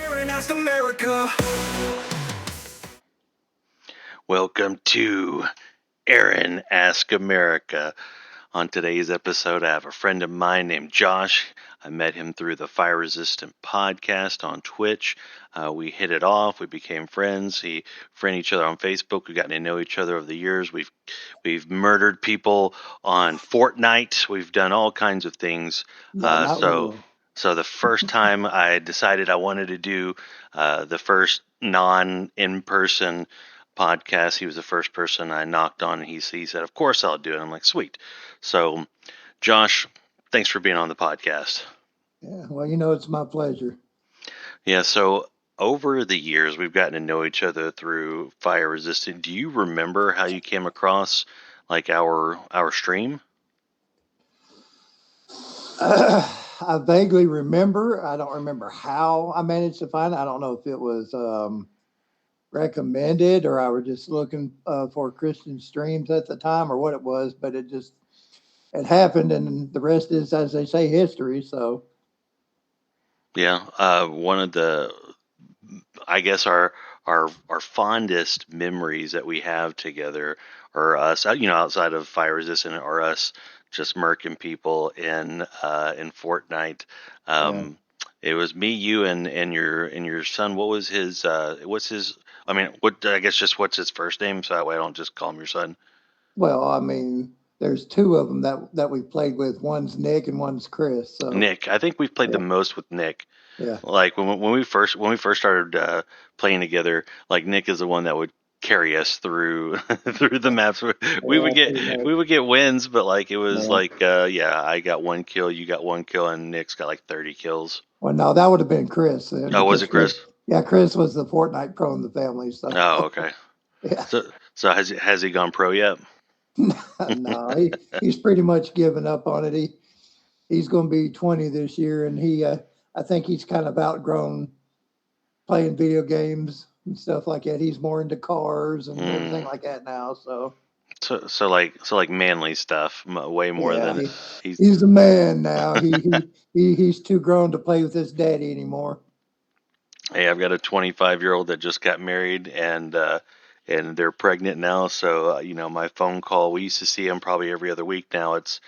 Aaron Ask America. Welcome to Aaron Ask America. On today's episode, I have a friend of mine named Josh. I met him through the Fire Resistant podcast on Twitch. We hit it off. We became friends. He friended each other on Facebook. We've gotten to know each other over the years. We've murdered people on Fortnite. We've done all kinds of things. So the first time I decided I wanted to do the first non-in-person podcast, he was the first person I knocked on, and he said, of course I'll do it. I'm like, sweet. So, Josh, thanks for being on the podcast. Yeah, well, it's my pleasure. Yeah, so over the years, we've gotten to know each other through Fire Resistant. Do you remember how you came across like our stream? I vaguely remember. I don't remember how I managed to find it. I don't know if it was recommended or I was just looking for Christian streams at the time or what it was, but it happened, and the rest is, as they say, history. So, yeah, one of the, I guess our fondest memories that we have together are us, outside of Fire Resistant, are us just murking people in Fortnite. It was me, you, and your son. What was his? What's his? I mean, I guess just what's his first name, so that way I don't just call him your son. Well, I mean, there's two of them that we played with. One's Nick and one's Chris. So Nick, I think we've played the most with Nick. Yeah. Like when we first started playing together, like Nick is the one that would carry us through through the maps. We would get wins, but like it was I got one kill, you got one kill, and Nick's got like 30 kills. Well, no, that would have been Chris. Oh, was it Chris? Yeah, Chris was the Fortnite pro in the family. So. Oh, okay. Yeah. So has he gone pro yet? No, he's pretty much given up on it. He's going to be 20 this year, and I think he's kind of outgrown playing video games and stuff like that. He's more into cars and everything like that now. So like manly stuff, way more than he's a man now. He's too grown to play with his daddy anymore. Hey, I've got a 25-year-old that just got married, and they're pregnant now. So my phone call. We used to see him probably every other week. Now it's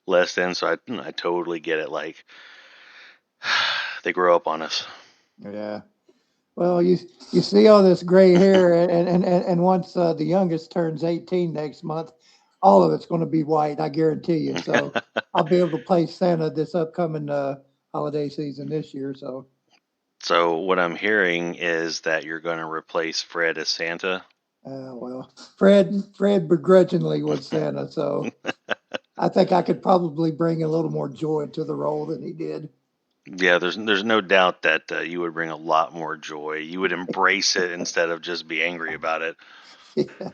less than. So I totally get it. Like they grow up on us. Yeah. Well, you see all this gray hair, and once the youngest turns 18 next month, all of it's going to be white. I guarantee you. So I'll be able to play Santa this upcoming holiday season this year. So what I'm hearing is that you're going to replace Fred as Santa. Well, Fred begrudgingly was Santa, so I think I could probably bring a little more joy to the role than he did. Yeah, there's no doubt that you would bring a lot more joy. You would embrace it instead of just be angry about it. Yeah.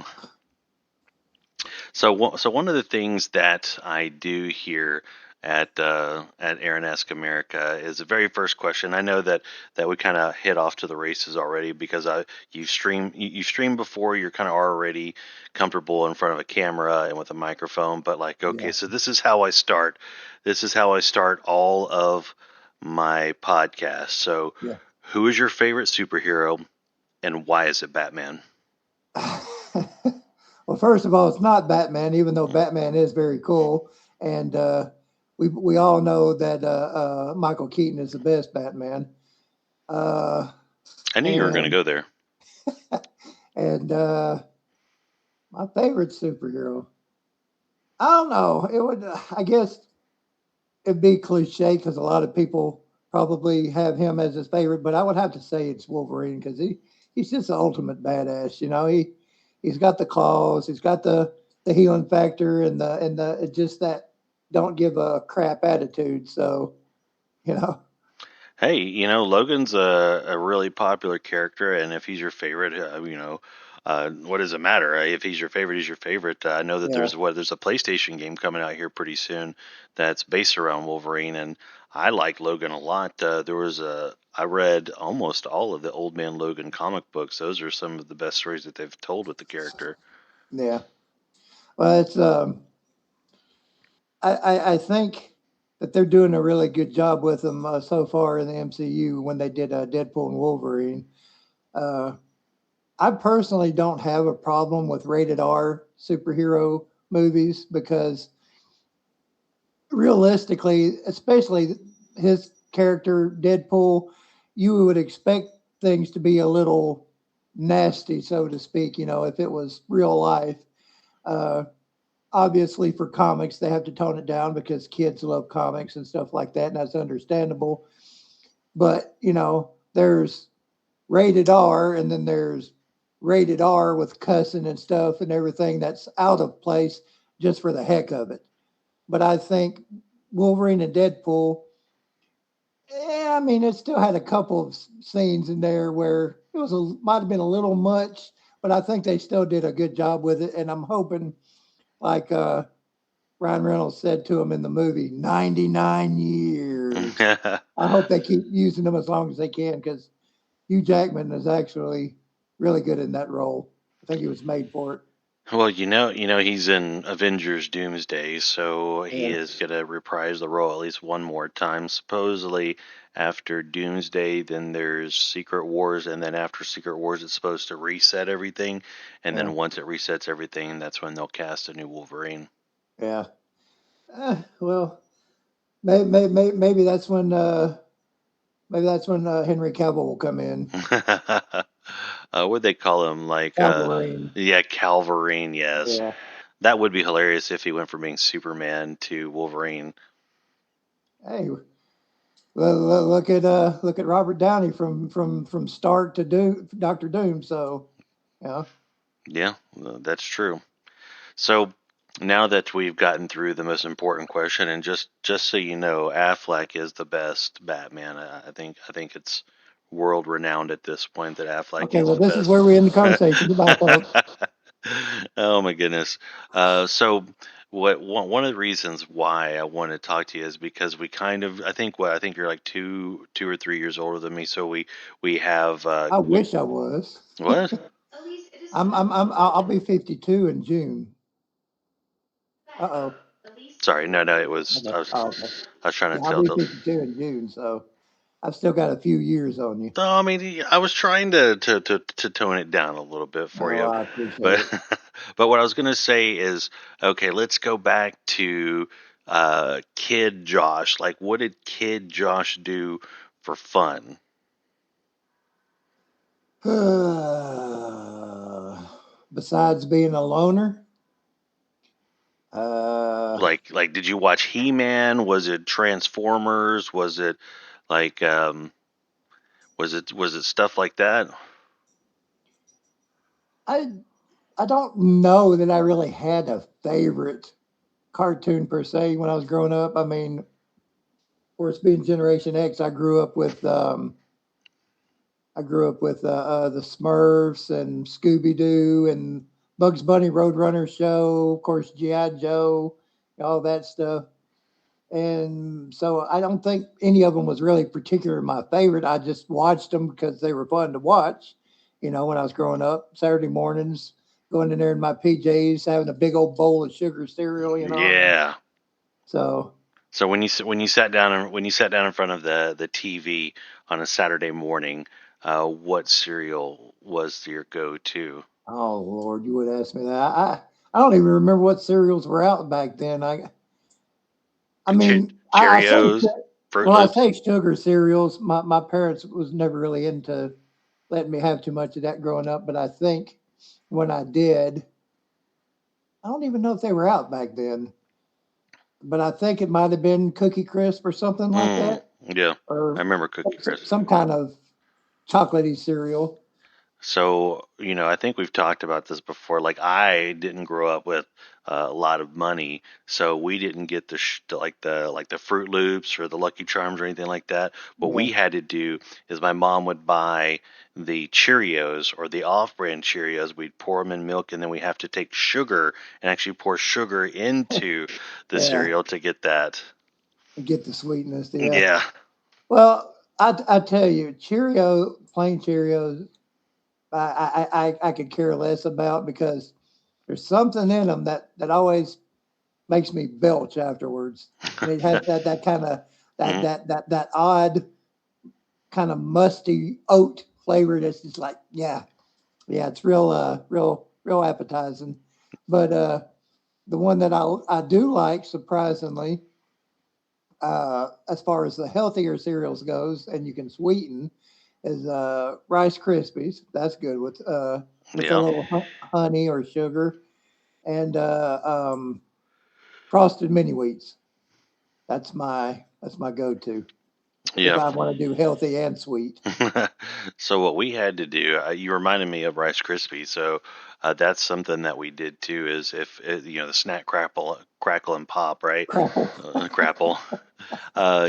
So one of the things that I do here at Aaron Ask America is the very first question. I know that we kind of hit off to the races already because you've streamed before. You're kind of already comfortable in front of a camera and with a microphone. But like, okay, so this is how I start. This is how I start all of my podcast. So who is your favorite superhero and why is it Batman? Well, first of all, it's not Batman, even though Batman is very cool. And we all know that Michael Keaton is the best Batman. I knew you were going to go there. And my favorite superhero, I don't know. I guess it'd be cliche because a lot of people probably have him as his favorite, but I would have to say it's Wolverine because he's just the ultimate badass. He's got the claws, he's got the healing factor, and the just that don't give a crap attitude. So, Hey, Logan's a really popular character, and if he's your favorite, what does it matter? If he's your favorite, he's your favorite. I know that there's a PlayStation game coming out here pretty soon that's based around Wolverine, and I like Logan a lot. I read almost all of the Old Man Logan comic books. Those are some of the best stories that they've told with the character. Yeah. Well, it's I think but they're doing a really good job with them so far in the MCU when they did Deadpool and Wolverine. Uh, I personally don't have a problem with rated R superhero movies because realistically, especially his character Deadpool, you would expect things to be a little nasty, so to speak. You know, if it was real life. Uh, Obviously, for comics, they have to tone it down because kids love comics and stuff like that, and that's understandable. But you know, there's rated R, and then there's rated R with cussing and stuff and everything that's out of place just for the heck of it. But I think Wolverine and Deadpool, I mean, it still had a couple of scenes in there where it was might have been a little much, but I think they still did a good job with it. And I'm hoping, like Ryan Reynolds said to him in the movie, 99 years. I hope they keep using them as long as they can because Hugh Jackman is actually really good in that role. I think he was made for it. Well, he's in Avengers Doomsday, so he Yeah. is gonna reprise the role at least one more time. Supposedly, after Doomsday, then there's Secret Wars, and then after Secret Wars, it's supposed to reset everything, and Yeah. then once it resets everything, that's when they'll cast a new Wolverine. Yeah. Well, maybe that's when Henry Cavill will come in. What they call him? Like, Wolverine. yeah, Calverine. Yes, Yeah. that would be hilarious if he went from being Superman to Wolverine. Hey, look at Robert Downey from Stark to Doom, Doctor Doom. So, yeah. Yeah, that's true. So now that we've gotten through the most important question, and just so you know, Affleck is the best Batman. I think it's world renowned at this point that Affleck Okay. is Well, the this is where we end the conversation. Goodbye, folks. best. Oh my goodness. So what one of the reasons why I want to talk to you is because we kind of I think you're like two or 3 years older than me, so we have I wish I was. what? I'll be 52 in June. Uh-oh. Sorry, no, it was Okay. Oh, okay. I was trying to Yeah, I'll tell be the. 52 in June, so I've still got a few years on you. No, I mean, I was trying to tone it down a little bit for Oh, you, I appreciate but it. but what I was gonna say is, okay, let's go back to Kid Josh. Like, what did Kid Josh do for fun? Besides being a loner, uh, Like, did you watch He-Man? Was it Transformers? Was it like was it stuff like that? I I don't know that I really had a favorite cartoon per se when I was growing up. I mean, of course, being Generation X, I grew up with the Smurfs and Scooby Doo and Bugs Bunny Roadrunner show, of course, GI Joe, all that stuff. And so I don't think any of them was really particularly my favorite. I just watched them because they were fun to watch. You know, when I was growing up, Saturday mornings, going in there in my PJs, having a big old bowl of sugar cereal. You know, I mean, Yeah. so So when you sat down in front of the TV on a Saturday morning, what cereal was your go-to? oh Lord, you would ask me that. I don't even remember what cereals were out back then. I mean, I say Cheerios, Fruit well, I Loops. say sugar cereals. My parents was never really into letting me have too much of that growing up, but I think when I did, I don't even know if they were out back then, but I think it might have been Cookie Crisp or something like Mm, that, yeah, I or remember Cookie Crisp. some kind of chocolatey cereal. So, I think we've talked about this before. Like, I didn't grow up with a lot of money, so we didn't get the Fruit Loops or the Lucky Charms or anything like that. What Yeah, we had to do is my mom would buy the Cheerios or the off-brand Cheerios. We'd pour them in milk, and then we have to take sugar and actually pour sugar into the yeah, cereal to get that. get the sweetness. Yeah. Yeah. Well, I tell you, plain Cheerios, I could care less about because there's something in them that always makes me belch afterwards, and it has that kind of Mhm. that odd kind of musty oat flavor. That's just like yeah, it's real appetizing. But the one that I do like, surprisingly, as far as the healthier cereals goes, and you can sweeten, is Rice Krispies. That's good with a Yeah. little honey or sugar, and frosted mini wheats. That's my go-to if Yeah. I want to do healthy and sweet. So what we had to do, you reminded me of Rice Krispies. So that's something that we did too. Is if the snack crackle and pop, right? Crapple. Crapple.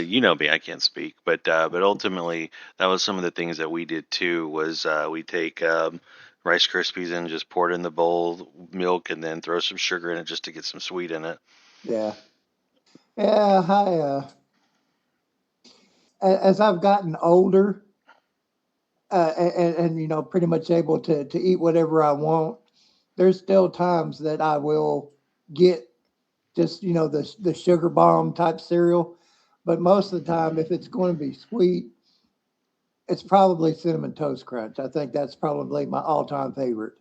You know me, I can't speak, but ultimately that was some of the things that we did too. Was we take Rice Krispies and just pour it in the bowl, milk, and then throw some sugar in it just to get some sweet in it. Yeah, yeah. As I've gotten older, and pretty much able to eat whatever I want, there's still times that I will get just the sugar bomb type cereal, but most of the time, if it's going to be sweet, it's probably cinnamon toast crunch. I think that's probably my all-time favorite.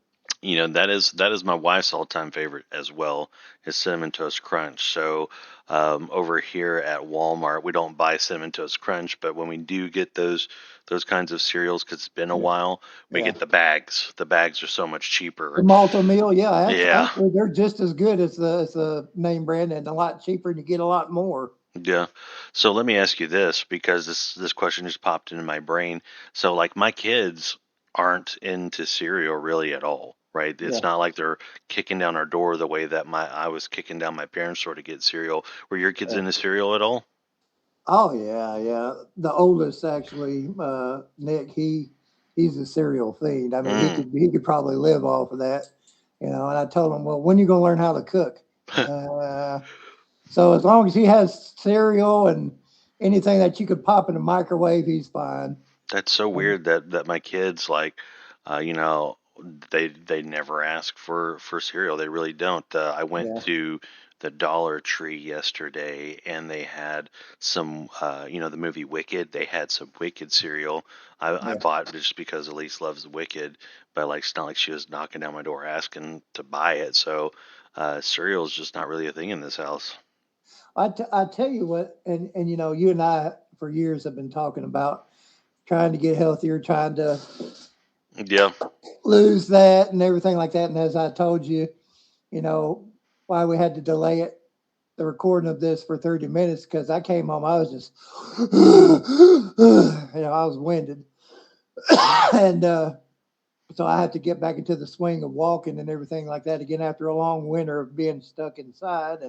That is my wife's all-time favorite as well, is cinnamon toast crunch. So over here at Walmart, we don't buy cinnamon toast crunch, but when we do get those kinds of cereals, because it's been a Yeah, while, we yeah. get the bags. The bags are so much The cheaper. malto meal, yeah, Yeah, actually, they're just as good as the name brand and a lot cheaper, and you get a lot more. yeah. So let me ask you this, because this question just popped into my brain. So like my kids aren't into cereal really at all, right? It's Yeah, not like they're kicking down our door the way that my I was kicking down my parents' door to get cereal. Were your kids yeah. into cereal at all? Oh yeah, yeah. The oldest actually, Nick, he's a cereal fiend. I mean, Mm. he could probably live off of that, And I told him, well, when are you gonna learn how to cook? Uh, so as long as he has cereal and anything that you could pop in the microwave, he's fine. That's so And weird that my kids like, uh, you know, they never ask for cereal. They really don't. I went yeah, to the Dollar Tree yesterday and they had some, the movie Wicked. They had some Wicked cereal. I yeah. bought just because Elise loves Wicked, but like it's not like she was knocking down my door asking to buy it. So cereal is just not really a thing in this house. I tell you what, and you and I for years have been talking about trying to get healthier, trying to Yeah. lose that and everything like that. And as I told you, you know, why we had to delay it, the recording of this for 30 minutes, because I came home, I was just, I was winded. and so I had to get back into the swing of walking and everything like that again after a long winter of being stuck inside.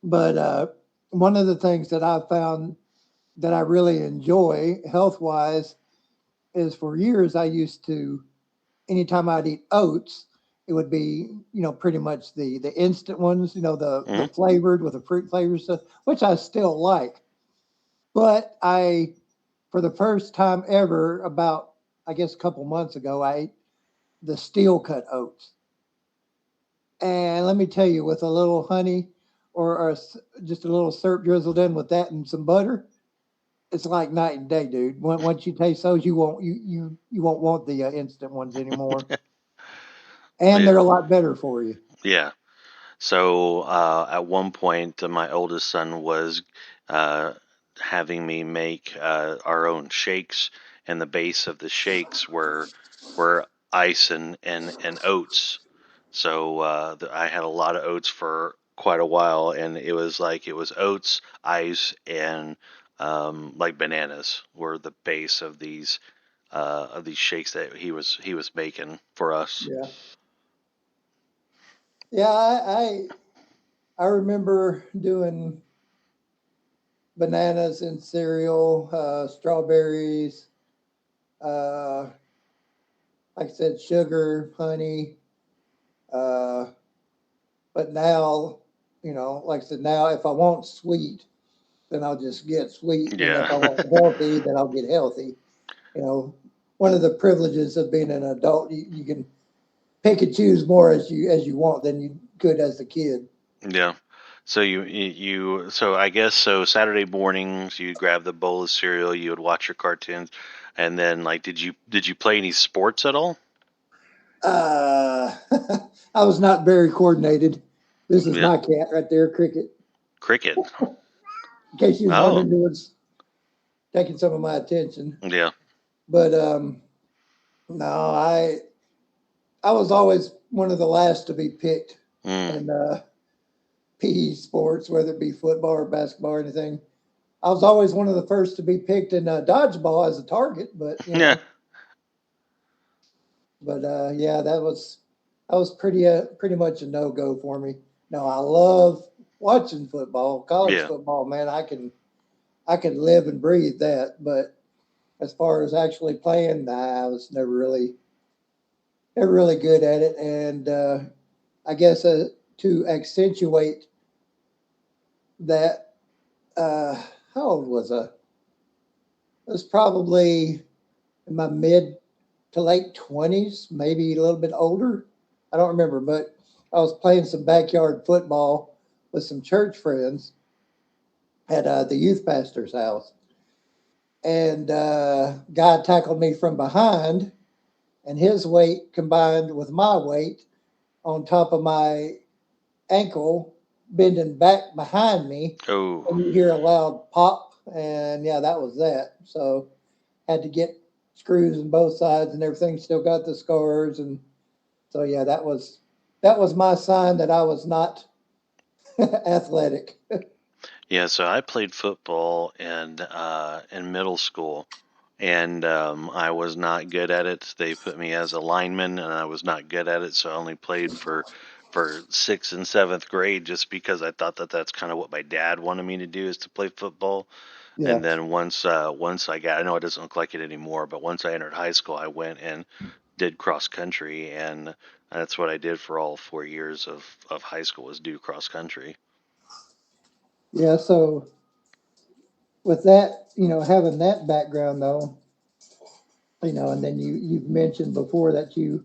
But one of the things that I found that I really enjoy health wise is for years I used to, anytime I'd eat oats, it would be, pretty much the instant ones, the Hmm. flavored with the fruit flavor stuff, which I still like. But for the first time ever, about I guess a couple months ago, I ate the steel cut oats, and let me tell you, with a little honey or just a little syrup drizzled in with that and some butter, it's like night and day, dude. Once you taste those, you won't want the instant ones anymore, and Yeah. they're a lot better for you. Yeah. So at one point, my oldest son was uh, having me make our own shakes, and the base of the shakes were ice and oats. So I had a lot of oats for quite a while, and it was oats, ice, and like bananas were the base of these shakes that he was making for us. Yeah, yeah. I remember doing bananas in cereal, strawberries, uh, like I said, sugar, honey. Uh, but now, like I said, now if I want sweet, then I'll just get sweet, and if I Yeah. want healthy, then I'll get healthy. You know, one of the privileges of being an adult, you can pick and choose more as you want than you could as a kid. Yeah. So so I guess so Saturday mornings you grab the bowl of cereal, you would watch your cartoons, and then like did you play any sports at all? Uh, I was not very coordinated. This is Yeah. my cat right there, Cricket. Cricket. In case you was Oh. wondering who was taking some of my attention. Yeah. But no, I was always one of the last to be picked Mm. in PE sports, whether it be football or basketball or anything. I was always one of the first to be picked in dodgeball as a target, but Yeah. yeah, that was pretty much a no go for me. No, I love watching football, college Yeah. football. Man, I can live and breathe that. But as far as actually playing, nah, I was never really good at it. And I guess to accentuate that, how old was I? I was probably in my mid to late 20s, maybe a little bit older. I don't remember, but I was playing some backyard football with some church friends at the youth pastor's house. And guy tackled me from behind, and his weight combined with my weight on top of my ankle, bending back behind me. Oh. And you hear a loud pop, and yeah, that was that. So had to get screws in both sides and everything. Still got the scars, and so yeah, that was my sign that I was not athletic. Yeah, so I played football in middle school, and I was not good at it. They put me as a lineman, and I was not good at it, so I only played for sixth and seventh grade, just because I thought that that's kind of what my dad wanted me to do, is to play football. Yeah, And then once I know it doesn't look like it anymore, but once I entered high school, I went and did cross country, and that's what I did for all 4 years of high school, was do cross country. yeah. So with that, having that background though, and then you've mentioned before that you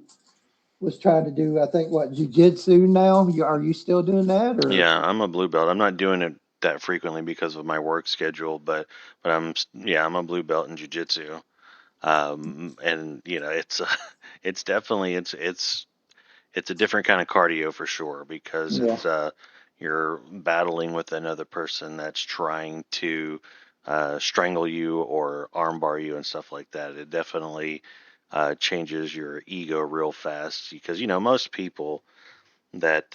was trying to do, I think, what, jujitsu now? Are you still doing that, or? Yeah, I'm a blue belt. I'm not doing it that frequently because of my work schedule, but I'm a blue belt in jiu-jitsu. And it's it's definitely it's a different kind of cardio for sure, because Yeah. you're battling with another person that's trying to strangle you or armbar you and stuff like that. It definitely changes your ego real fast, because most people that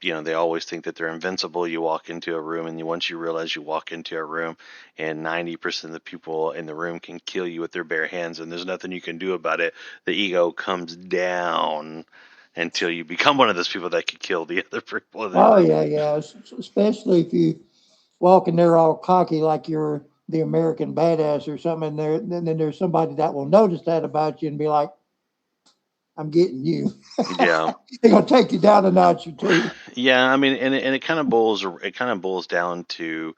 they always think that they're invincible. You walk into a room, and once you realize you walk into a room and 90% of the people in the room can kill you with their bare hands, and there's nothing you can do about it, the ego comes down until you become one of those people that could kill the other people in the Oh room. yeah, yeah. Especially if you walk in there all cocky like you're the American badass or something, and then there's somebody that will notice that about you and be like, "I'm getting you." Yeah. They're gonna take you down a notch or two. Yeah, I mean, and it kind of boils down to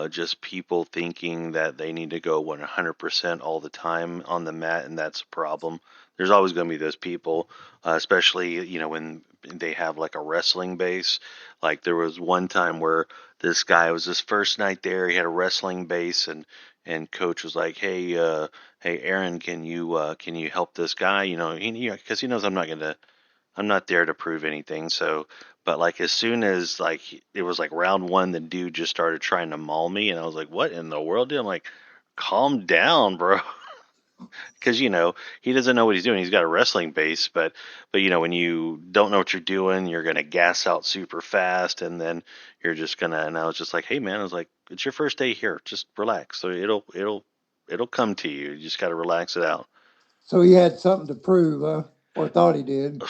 just people thinking that they need to go 100% all the time on the mat, and that's a problem. There's always going to be those people, especially when they have like a wrestling base. Like there was one time where this guy, it was his first night there. He had a wrestling base, and coach was like, hey, Aaron, can you help this guy? Because he knows I'm not there to prove anything. So, but like as soon as like it was like round one, the dude just started trying to maul me, and I was like, "What in the world, dude?" I'm like, "Calm down, bro," because he doesn't know what he's doing. He's got a wrestling base, but when you don't know what you're doing, you're gonna gas out super fast, and then you're just gonna. And I was just like, "Hey, man," I was like, "It's your first day here. Just relax. So it'll come to you. You just got to relax it out." So he had something to prove, or thought he did.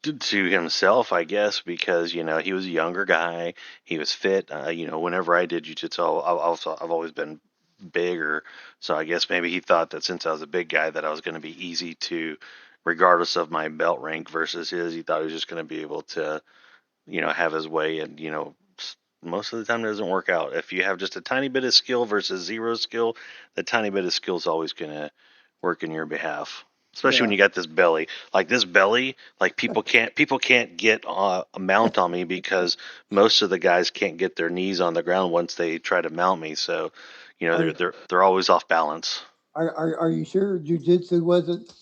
To himself, I guess, because he was a younger guy, he was fit. Whenever I did jiu-jitsu, I've always been bigger, so I guess maybe he thought that since I was a big guy that I was going to be easy to, regardless of my belt rank versus his. He thought he was just going to be able to, have his way, and most of the time it doesn't work out. If you have just a tiny bit of skill versus zero skill, the tiny bit of skill is always going to work in your behalf. especially when you got this belly. Like this belly, like people can't get a mount on me because most of the guys can't get their knees on the ground once they try to mount me. So, Are they're always off balance. are you sure Jiu-Jitsu wasn't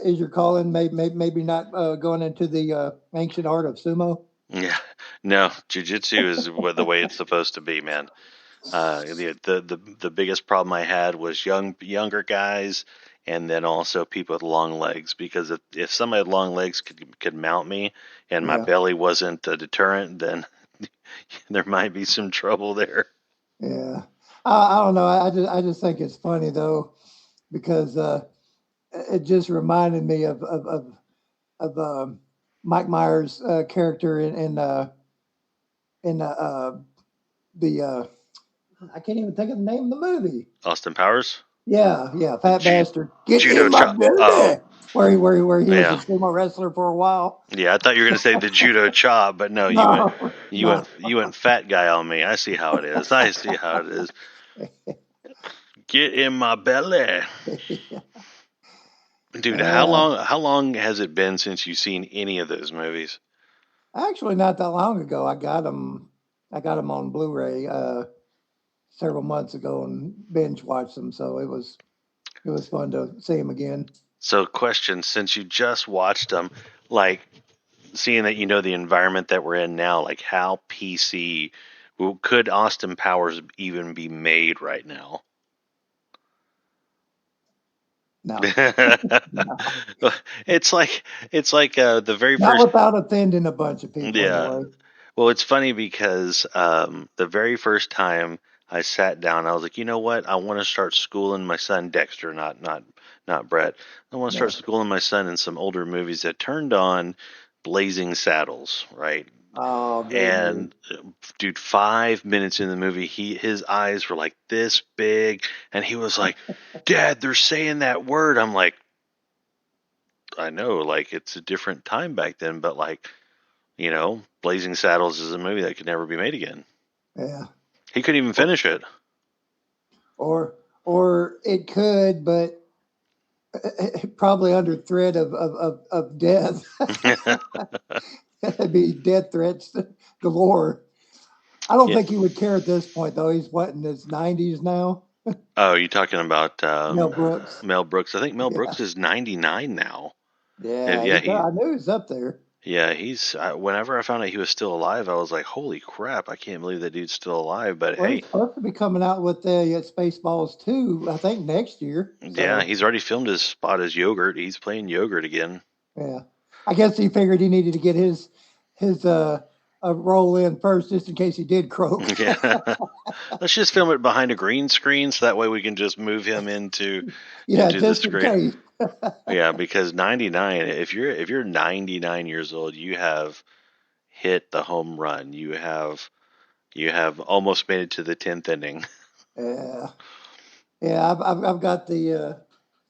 is your calling? Maybe not going into the ancient art of sumo. Yeah, no, jujitsu is the way it's supposed to be, man. The biggest problem I had was younger guys, and then also people with long legs. Because if somebody with long legs could mount me, and my Yeah, belly wasn't a deterrent, then there might be some trouble there. yeah. I don't know. I just think it's funny though because it just reminded me of Mike Myers' character in the I can't even think of the name of the movie. Austin Powers, Yeah, the fat bastard, get judo in my chop. Oh, belly. Where he was a yeah, sumo wrestler for a while. yeah. I thought you were gonna say the judo chop, but no, No, no. you went fat guy on me. I see how it is. I see how it is. Get in my belly. Dude, uh, how long has it been since you've seen any of those movies? actually, not that long ago, I got them. I got them on Blu-ray several months ago and binge watched them. So it was fun to see them again. So, question, since you just watched them, like seeing that you know the environment that we're in now, like how PC could Austin Powers even be made right now? No, no, it's like the very not first. without offending a bunch of people Yeah. anyway. Well, it's funny because the very first time I sat down, I was like, you know what? I want to start schooling my son Dexter, not Brett. I want to Yeah. start schooling my son in some older movies that turned on Blazing Saddles, right? Oh, great movie. And dude, 5 minutes in the movie, his eyes were like this big, and he was like, "Dad, they're saying that word." I'm like, I know, like it's a different time back then, but like Blazing Saddles is a movie that could never be made again. Yeah. He couldn't even finish it. Or it could, but probably under threat of death. It'd be death threats galore. I don't Yeah. think he would care at this point, though. He's what in his 90s now. Oh, you talking about Mel Brooks. Mel Brooks? I think Mel Yeah, Brooks is 99 now. yeah. Yeah, I knew he was up there. he's. Whenever I found out he was still alive, I was like, "Holy crap! I can't believe that dude's still alive." But Well, hey, he's supposed to be coming out with the Spaceballs 2, I think, next year. yeah, So he's already filmed his spot as Yogurt. He's playing Yogurt again. yeah, I guess he figured he needed to get his role in first, just in case he did croak. Yeah, let's just film it behind a green screen, so that way we can just move him Yeah, into the just in screen. case. Yeah, because 99, if you're 99 years old, you have hit the home run. You have almost made it to the 10th inning. Yeah, yeah. I've got the.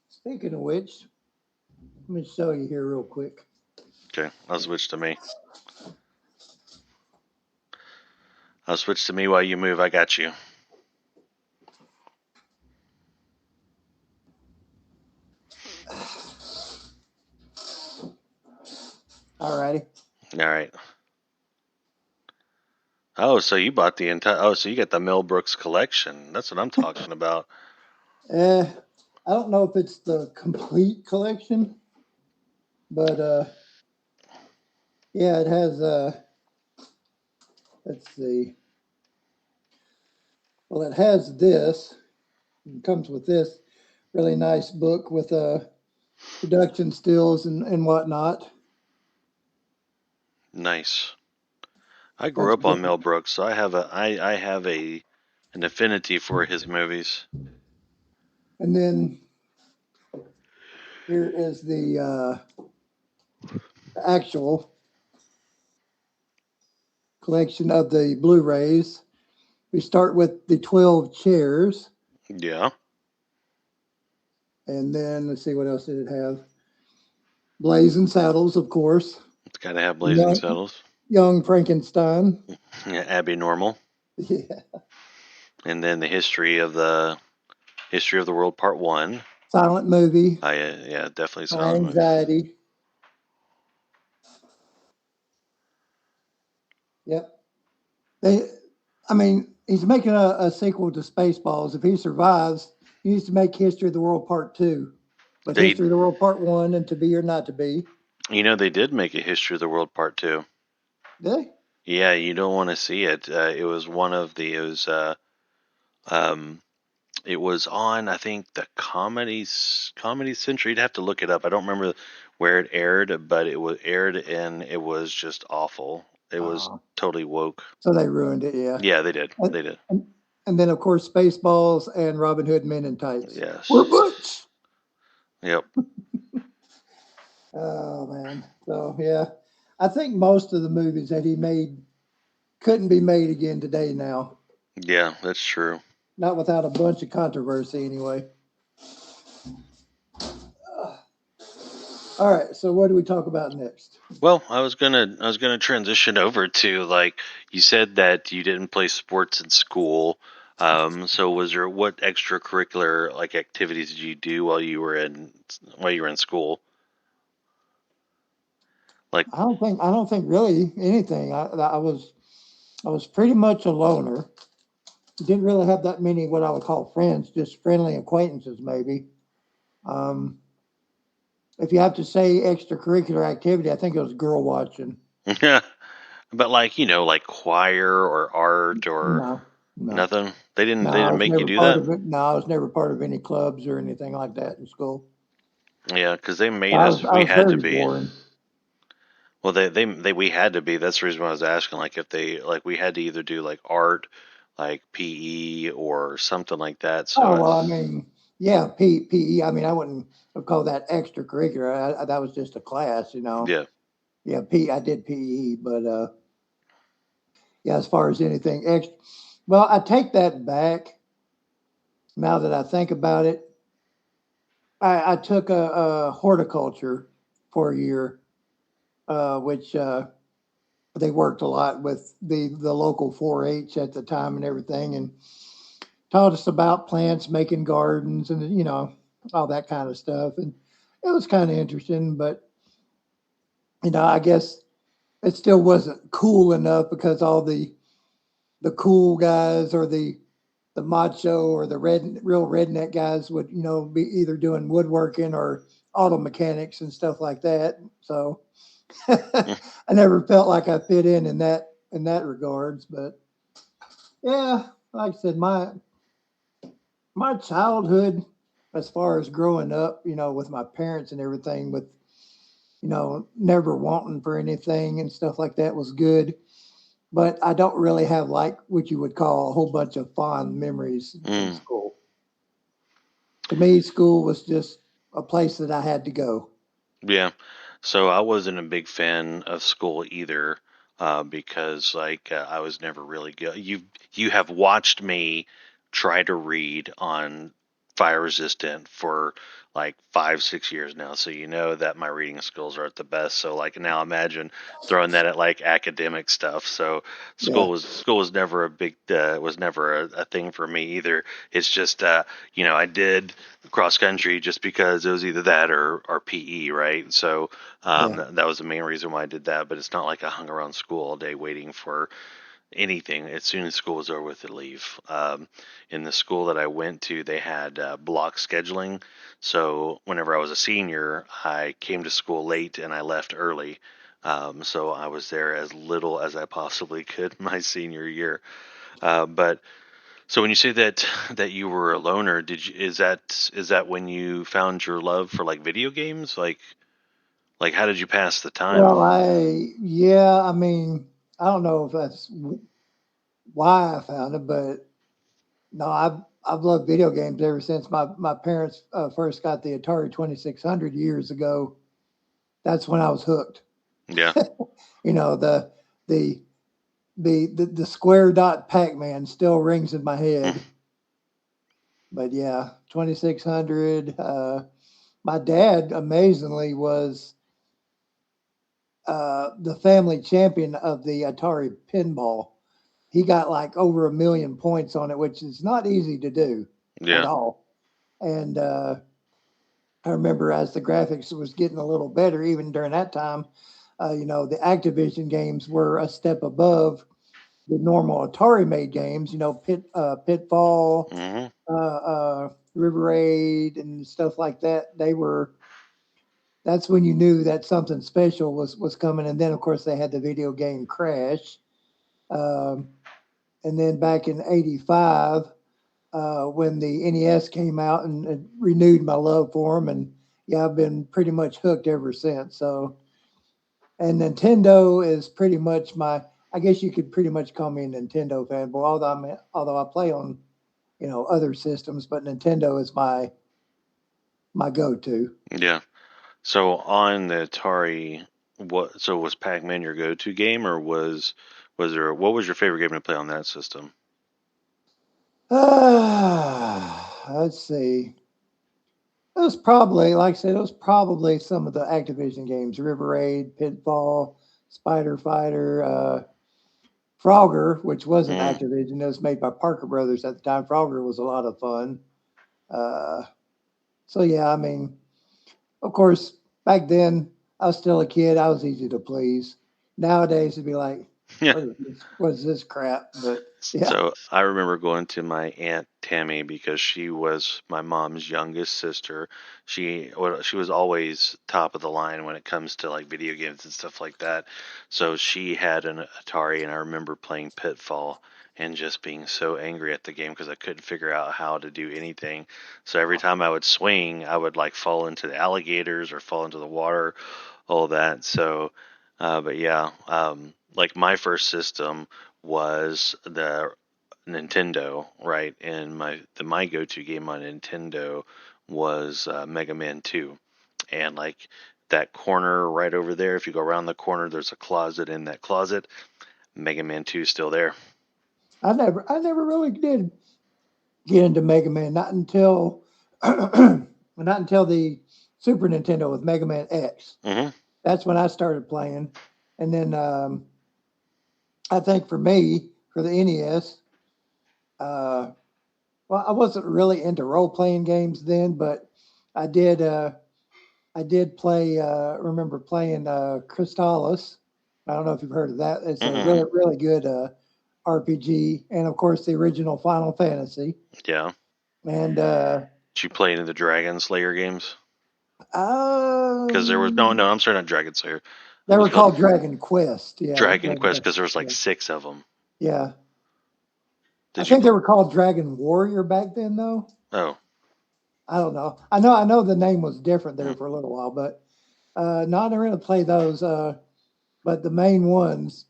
Speaking of which, let me show you here real quick. Okay, I'll switch to me. I'll switch to me while you move. I got you. Alrighty. All right. Oh, so you bought the entire. Oh, so you got the Mel Brooks collection. That's what I'm talking about. Uh, I don't know if it's the complete collection, but yeah, it has. Let's see. Well, it has this. It comes with this really nice book with production stills and whatnot. Nice. I grew That's up on good. Mel Brooks, so I have an affinity for his movies. And then here is the actual collection of the Blu-rays. We start with the 12 chairs, Yeah, and then let's see what else did it have. Blazing Saddles, of course. it's got to have Blazing Young, Saddles. Young Frankenstein. Yeah, Abby Normal, Yeah. and then the history of the World Part One. Silent movie. Yeah, definitely My silent movie. anxiety. Yep. They. I mean, he's making a sequel to Spaceballs. If he survives, he needs to make History of the World Part Two. But They, History of the World Part One and To Be or Not to Be. they did make a History of the World Part Two. Did they? Yeah, you don't want to see it. It was one of the. Um, it was on, I think, the Comedy Central. You'd have to look it up. I don't remember where it aired, but it was aired and it was just awful. It was Uh, totally woke. so they ruined it. Yeah. Yeah, they did. And, They did. and, and then of course Spaceballs and Robin Hood Men in Tights. We're Yes. butch. Yep. Oh man. So yeah, I think most of the movies that he made couldn't be made again today now. Yeah, that's true. Not without a bunch of controversy anyway. All right. So what do we talk about next? Well, I was gonna transition over to, like, you said that you didn't play sports in school. So was there, what extracurricular, like, activities did you do while you were in school? Like, I don't think really anything. I was pretty much a loner. Didn't really have that many what I would call friends, just friendly acquaintances maybe. Um, if you have to say extracurricular activity, I think it was girl watching. but, like, like choir or art or No, no, nothing. They didn't no. they I didn't was make you never do part that. of it. No, I was never part of any clubs or anything like that in school. Yeah, because they So made I us. was I We was had to very be. boring. Well, they we had to be. That's the reason why I was asking. Like, if they, like, we had to either do, like, art, like PE or something like that. So Oh well, I mean, yeah, PE. I mean, I wouldn't have called that extracurricular. That was just a class, you know. yeah. Yeah, P. I did PE, but yeah, as far as anything extra, well, I take that back. Now that I think about it, I took a horticulture for a year, which they worked a lot with the local 4-H at the time and everything, and taught us about plants, making gardens, and all that kind of stuff. And it was kind of interesting, but I guess it still wasn't cool enough because all the cool guys or the macho or the real redneck guys would be either doing woodworking or auto mechanics and stuff like that. So I never felt like I fit in that regards. But yeah, like I said, my childhood, as far as growing up, with my parents and everything, with never wanting for anything and stuff like that was good. But I don't really have like what you would call a whole bunch of fond memories in Mm, school. To me, school was just a place that I had to go. yeah. So I wasn't a big fan of school either, because, like, I was never really good. You have watched me try to read on fire resistant for like 5 6 years now, so you know that my reading skills are at the best. So, like, now imagine throwing that at, like, academic stuff. So Yeah, school was never a big was never a thing for me either. It's just, I did cross country just because it was either that or PE, right? So yeah, that was the main reason why I did that. But it's not like I hung around school all day waiting for anything. As soon as school was over with, to leave. In the school that I went to, they had block scheduling. So whenever I was a senior, I came to school late and I left early. So I was there as little as I possibly could my senior year. But so when you say that you were a loner, did you is that when you found your love for, like, video games? Like, how did you pass the time? well, yeah, I mean, I don't know if that's why I found it, but no, I've loved video games ever since my parents first got the Atari 2600 years ago. That's when I was hooked. Yeah. You know the the the square dot Pac-Man still rings in my head. But yeah, 2600. My dad amazingly was the family champion of the Atari pinball. He got like over 1 million points on it, which is not easy to do at Yeah. all. And I remember as the graphics was getting a little better, even during that time, the Activision games were a step above the normal Atari made games. Pitfall, Hmm. River Raid, and stuff like that. That's when you knew that something special was coming. And then, of course, they had the video game Crash. Um, and then back in '85, when the NES came out, and renewed my love for them. And yeah, I've been pretty much hooked ever since. So, and Nintendo is pretty much I guess you could pretty much call me a Nintendo fanboy, although I play on, other systems, but Nintendo is my go-to. Yeah. So on the Atari, was Pac-Man your go-to game, or was there what was your favorite game to play on that system? Let's see. It was probably, like I said, it was probably some of the Activision games: River Raid, Pitfall, Spider Fighter, Frogger, which wasn't Mm. Activision. It was made by Parker Brothers at the time. Frogger was a lot of fun. Uh, so yeah, I mean, of course, back then I was still a kid. I was easy to please. Nowadays it'd be like, Yeah. what is this crap? But yeah, So I remember going to my aunt Tammy because she was my mom's youngest sister. She was always top of the line when it comes to like video games and stuff like that. So she had an Atari, and I remember playing Pitfall and just being so angry at the game because I couldn't figure out how to do anything. So every time I would swing, I would like fall into the alligators or fall into the water, all that. So, but yeah, like my first system was the Nintendo, right? And my go-to game on Nintendo was Mega Man 2. And like that corner right over there, if you go around the corner, there's a closet. In that closet, Mega Man 2 is still there. I never really did get into Mega Man. Not until the Super Nintendo with Mega Man X. Hmm. That's when I started playing, and then I think for me, for the NES, uh, well, I wasn't really into role playing games then, but I did. I did play. Remember playing Crystalis. I don't know if you've heard of that. It's a Mm-mm. really good RPG, and of course the original Final Fantasy. Yeah. And Did you play any of the Dragon Slayer games? Because there was no, um, I'm sorry, not Dragon Slayer. It they was were called called Dragon Quest. Yeah, Dragon Dragon Quest Quest. because there was like Yeah, 6 of them. yeah. I Did you? think they were called Dragon Warrior back then, though. Oh. I don't know. I know the name was different there Mm. for a little while, but no, I didn't really play those. But the main ones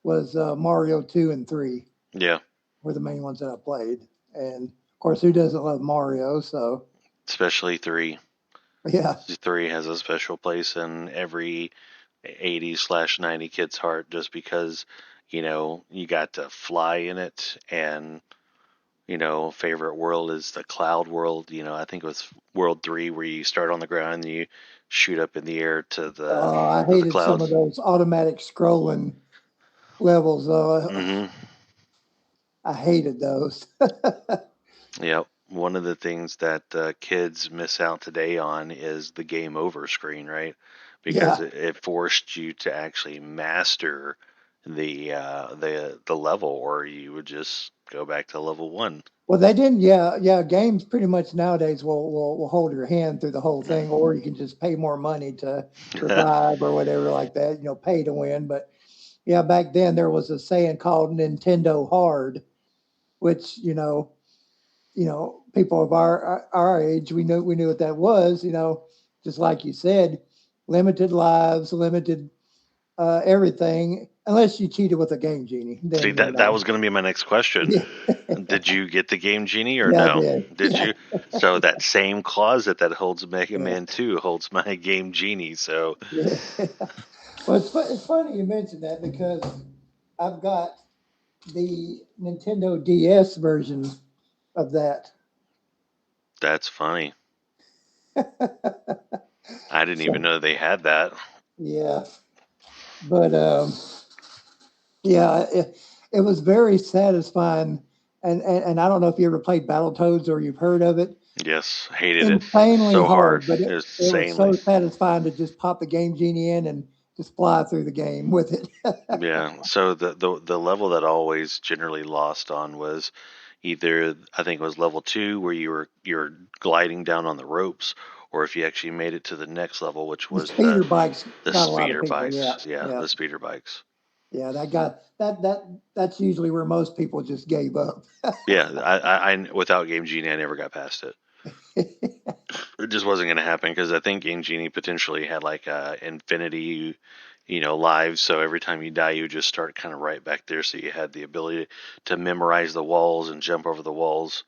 was Mario 2 and 3 Yeah. were the main ones that I played. And of course, who doesn't love Mario? So Especially 3. yeah, 3 has a special place in every 80s/90 kid's heart just because, you got to fly in it, and, favorite world is the cloud world. I think it was World 3 where you start on the ground and you shoot up in the air to the I to the hated some of clouds. those automatic scrolling levels. Hmm. I hated those. Yep. One of the things that kids miss out today on is the game over screen, right? Because Yeah. it forced you to actually master the level, or you would just go back to level one. Well, they didn't. Yeah, yeah. Games pretty much nowadays will hold your hand through the whole thing, or you can just pay more money to revive or whatever like that. Pay to win. But yeah, back then there was a saying called Nintendo Hard, which people of our age we knew what that was. Just like you said, limited lives, limited everything, unless you cheated with a game genie. See, Then that was going to be my next question. yeah, Did you get the game Genie or yeah, I no? did. Did Yeah, you? So that same closet that holds Mega yeah, Man 2 holds my game Genie. So yeah. Well, it's funny you mentioned that because I've got the Nintendo DS version of that. that's funny. I didn't even So know they had that. yeah, but yeah, it was very satisfying. And I don't know if you ever played Battletoads or you've heard of it, Yes, hated it insanely so hard. hard, but It was it was insanely. so satisfying to just pop the Game Genie in and just fly through the game with it. Yeah. So the level that I always generally lost on was either, I think it was level 2 where you were gliding down on the ropes, or if you actually made it to the next level, which The was speeder bikes the got a lot of speeder people. Yeah, bikes. Yeah, yeah, the speeder bikes. yeah. That's usually where most people just gave up. Yeah, I without Game Genie, I never got past it. It just wasn't going to happen because I think Game Genie potentially had like infinity, lives. So every time you die, you just start kind of right back there. So you had the ability to memorize the walls and jump over the walls.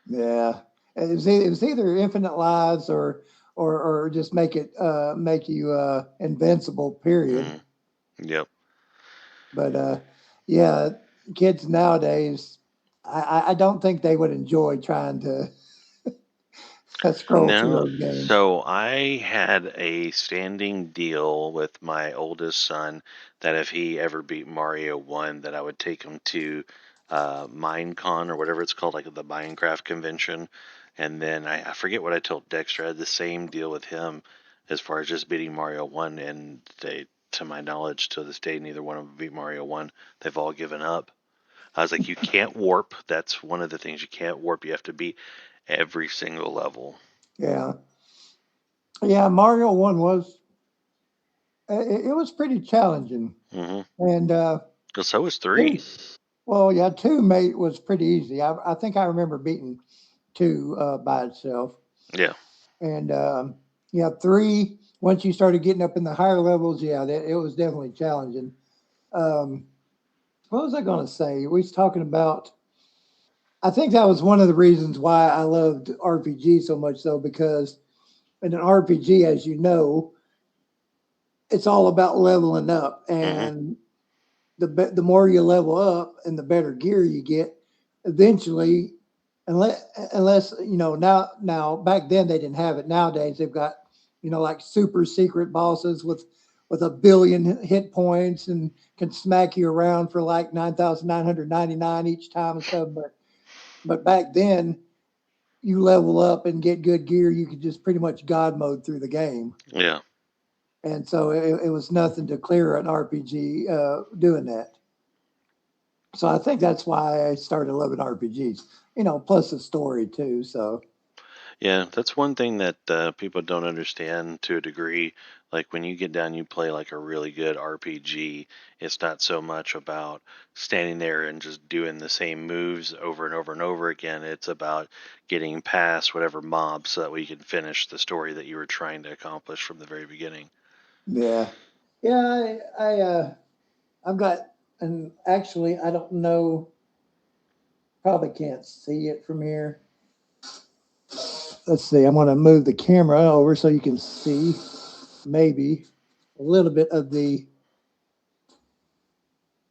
Yeah, it was either infinite lives or just make you invincible. Period. Mm, yep. But yeah, kids nowadays, I don't think they would enjoy trying to scroll through No, those games. so I had a standing deal with my oldest son that if he ever beat Mario 1, that I would take him to Minecon or whatever it's called, like the Minecraft convention. And then I forget what I told Dexter. I had the same deal with him as far as just beating Mario 1. And to my knowledge, to this day, neither one of them beat Mario 1. They've all given up. I was like, you can't warp. That's one of the things you can't warp. You have to beat every single level. Yeah, yeah. Mario One was it was pretty challenging, Hmm. and So was 3. two. Well, yeah, two mate was pretty easy. I think I remember beating two by itself, Yeah. and yeah, three. Once you started getting up in the higher levels, yeah, it was definitely challenging. Um, what was I going to say? We was talking about. I think that was one of the reasons why I loved RPG so much, though, because in an RPG, as you know, it's all about leveling up, Hmm. and the more you level up and the better gear you get, eventually, unless now back then they didn't have it. Nowadays they've got like super secret bosses with a billion hit points and can smack you around for like 9,999 each time and stuff. But back then you level up and get good gear, you could just pretty much god mode through the game. Yeah. And so it was nothing to clear an RPG doing that. So I think that's why I started loving RPGs. Plus the story too. So Yeah. That's one thing that people don't understand to a degree. Like when you get down, you play like a really good RPG. It's not so much about standing there and just doing the same moves over and over and over again. It's about getting past whatever mob so that we can finish the story that you were trying to accomplish from the very beginning. yeah, yeah. I've got, and actually I don't know. Probably can't see it from here. Let's see. I'm going to move the camera over so you can see maybe a little bit of the.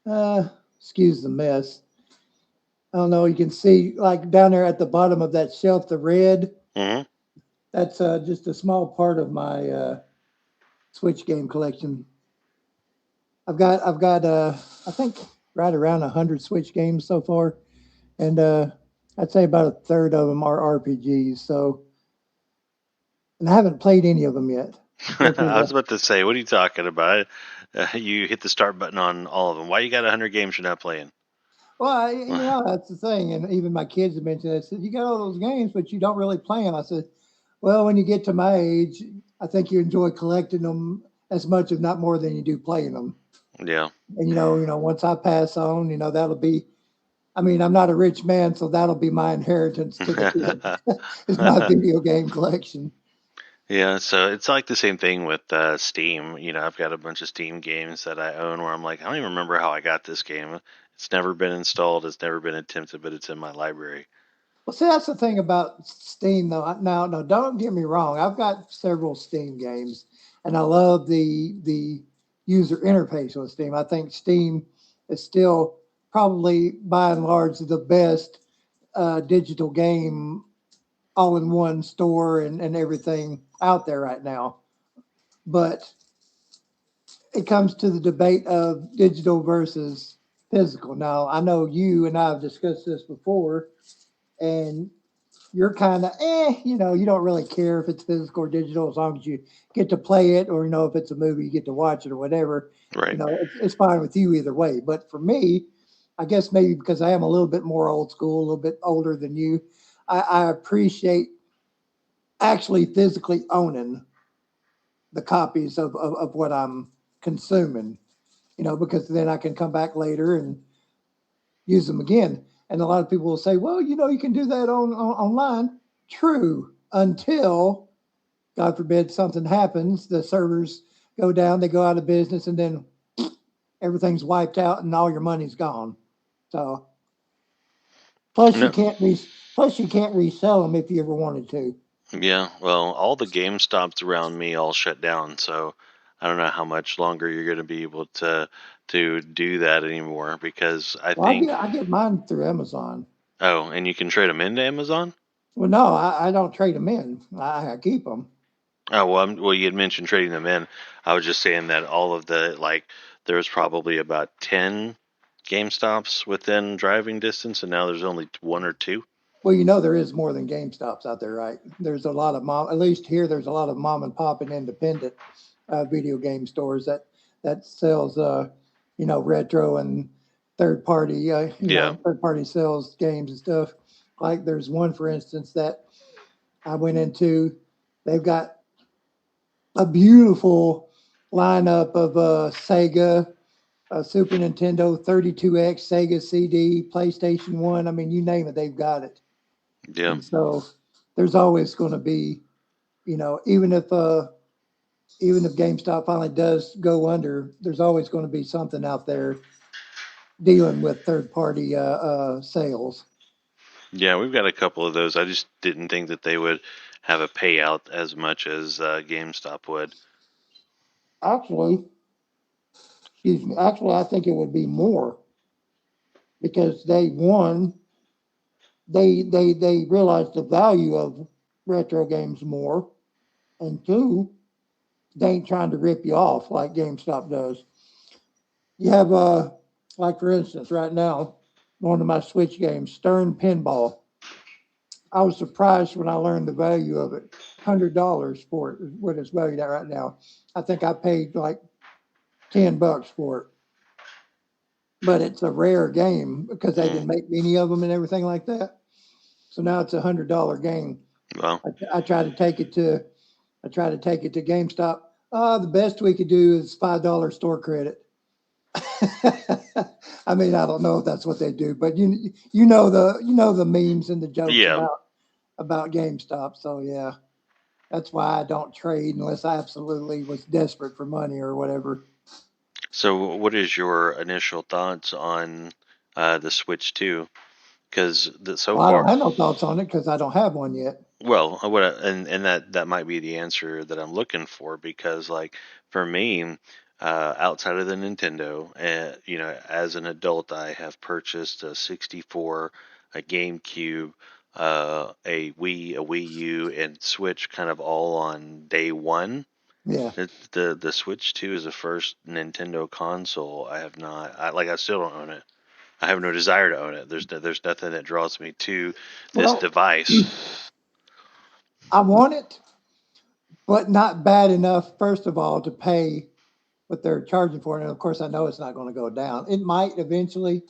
Uh, Excuse the mess. I don't know. You can see like down there at the bottom of that shelf, the red. Hmm. That's just a small part of my Switch game collection. I've got I think right around 100 Switch games so far, and I'd say about a third of them are RPGs. So, and I haven't played any of them yet. Hopefully, I was about to say, what are you talking about? You hit the start button on all of them. Why you got 100 games you're not playing? well, that's the thing, and even my kids have mentioned it. I said, "You got all those games, but you don't really play them." I said, "Well, when you get to my age, I think you enjoy collecting them as much, if not more, than you do playing them." Yeah. And once I pass on, that'll be. I mean, I'm not a rich man, so that'll be my inheritance to the kids. Is my video game collection. Yeah, so it's like the same thing with Steam. I've got a bunch of Steam games that I own where I'm like, I don't even remember how I got this game. It's never been installed, it's never been attempted, but it's in my library. Well, see, that's the thing about Steam, though. Now, no, don't get me wrong. I've got several Steam games, and I love the user interface on Steam. I think Steam is still probably, by and large, the best digital game all-in-one store and everything out there right now. But it comes to the debate of digital versus physical. Now, I know you and I have discussed this before, and you're kind of you don't really care if it's physical or digital as long as you get to play it, or if it's a movie you get to watch it or whatever. Right. It's fine with you either way. But for me, I guess maybe because I am a little bit more old school, a little bit older than you, I appreciate actually physically owning the copies of what I'm consuming. Because then I can come back later and use them again. And a lot of people will say, well, you can do that online. True, until God forbid something happens, the servers go down, they go out of business, and then everything's wiped out and all your money's gone. So plus you No. can't plus you can't resell them if you ever wanted to. Yeah. Well, all the Game Stops around me all shut down, so I don't know how much longer you're going to be able to do that anymore because I Well, think. I get mine through Amazon. Oh, and you can trade them into Amazon. Well, no, I don't trade them in. I keep them. Oh well, you had mentioned trading them in. I was just saying that all of the there's probably about 10 GameStops within driving distance, and now there's only one or two. Well, there is more than GameStops out there, right? There's a lot of at least here, there's a lot of mom and pop and independent video game stores that sells, retro and Yeah, third party sales games and stuff. Like there's one, for instance, that I went into. They've got a beautiful lineup of Sega, Super Nintendo, 32X, Sega CD, PlayStation 1. I mean, you name it, they've got it. yeah. And so there's always going to be, even if GameStop finally does go under, there's always going to be something out there dealing with third party sales. Yeah, we've got a couple of those. I just didn't think that they would have a payout as much as GameStop would. Actually, excuse me. Actually, I think it would be more because they realize the value of retro games more, and two, they ain't trying to rip you off like GameStop does. You have like for instance, right now, one of my Switch games, Stern Pinball. I was surprised when I learned the value of it. $100 for it is what it's valued at right now. I think I paid like $10 for it, but it's a rare game because they Mm, didn't make many of them and everything like that. So now it's $100 game. well, I try to take it to GameStop. The best we could do is $5 store credit. I mean, I don't know if that's what they do, but you know the memes and the jokes yeah. about GameStop. So yeah, that's why I don't trade unless I absolutely was desperate for money or whatever. So, what is your initial thoughts on the Switch 2? Because so Well, I far, don't have no thoughts on it because I don't have one yet. well, and that might be the answer that I'm looking for because for me, outside of the Nintendo, as an adult, I have purchased a 64, a GameCube, a Wii U, and Switch, kind of all on day one. Yeah. The Switch 2 is the first Nintendo console I have not. I still don't own it. I have no desire to own it. There's nothing that draws me to this Well, device. I want it, but not bad enough, first of all, to pay what they're charging for it. And of course, I know it's not going to go down. It might eventually,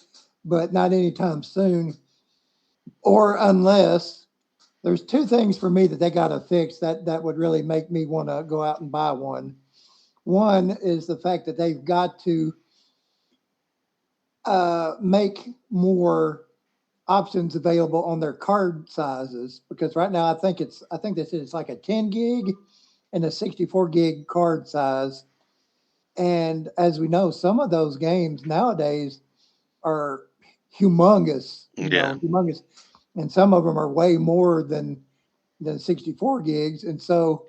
but not anytime soon, or unless there's two things for me that they got to fix that would really make me want to go out and buy one. One is the fact that they've got to make more options available on their card sizes because right now I think this is like a 10 gig and a 64 gig card size. And as we know, some of those games nowadays are humongous, Yeah, humongous, and some of them are way more than 64 gigs. And so,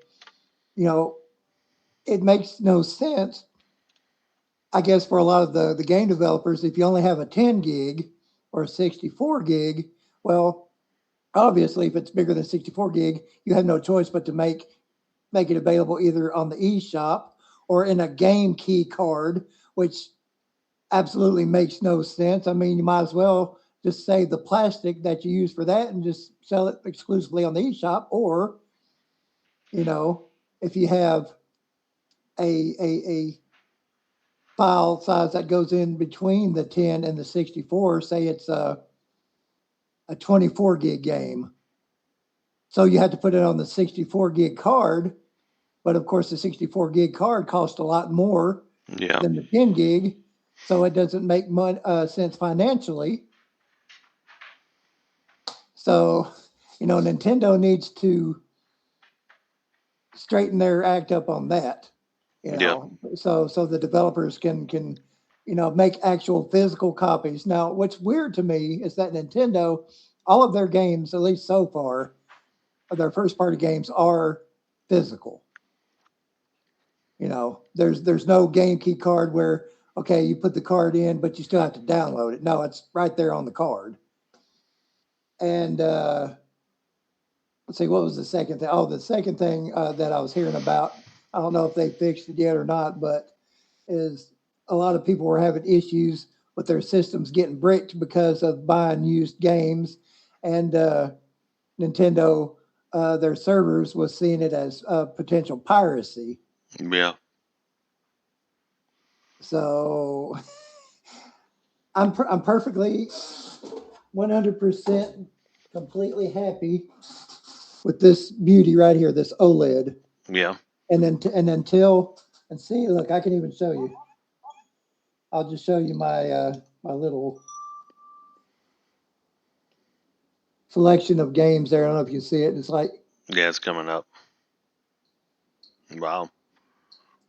you know, it makes no sense, I guess, for a lot of the game developers, if you only have a 10 gig or a 64 gig, well, obviously, if it's bigger than 64 gig, you have no choice but to make it available either on the eShop or in a game key card, which absolutely makes no sense. I mean, you might as well just save the plastic that you use for that and just sell it exclusively on the eShop. Or, if you have a file size that goes in between the 10 and the 64, say it's a 24 gig game. So you have to put it on the 64 gig card. But of course, the 64 gig card costs a lot more than the 10 gig. So it doesn't make sense financially. So, Nintendo needs to straighten their act up on that. So the developers can make actual physical copies. Now, what's weird to me is that Nintendo, all of their games, at least so far, their first party games are physical. There's no game key card where, okay, you put the card in, but you still have to download it. No, it's right there on the card. And let's see, what was the second thing? Oh, the second thing that I was hearing about, I don't know if they fixed it yet or not, but is a lot of people were having issues with their systems getting bricked because of buying used games. And Nintendo, their servers was seeing it as potential piracy. Yeah. So I'm perfectly 100% completely happy with this beauty right here, this OLED. Yeah. And see, look, I can even show you. I'll just show you my my little selection of games there. I don't know if you see it. It's like, yeah, it's coming up. Wow.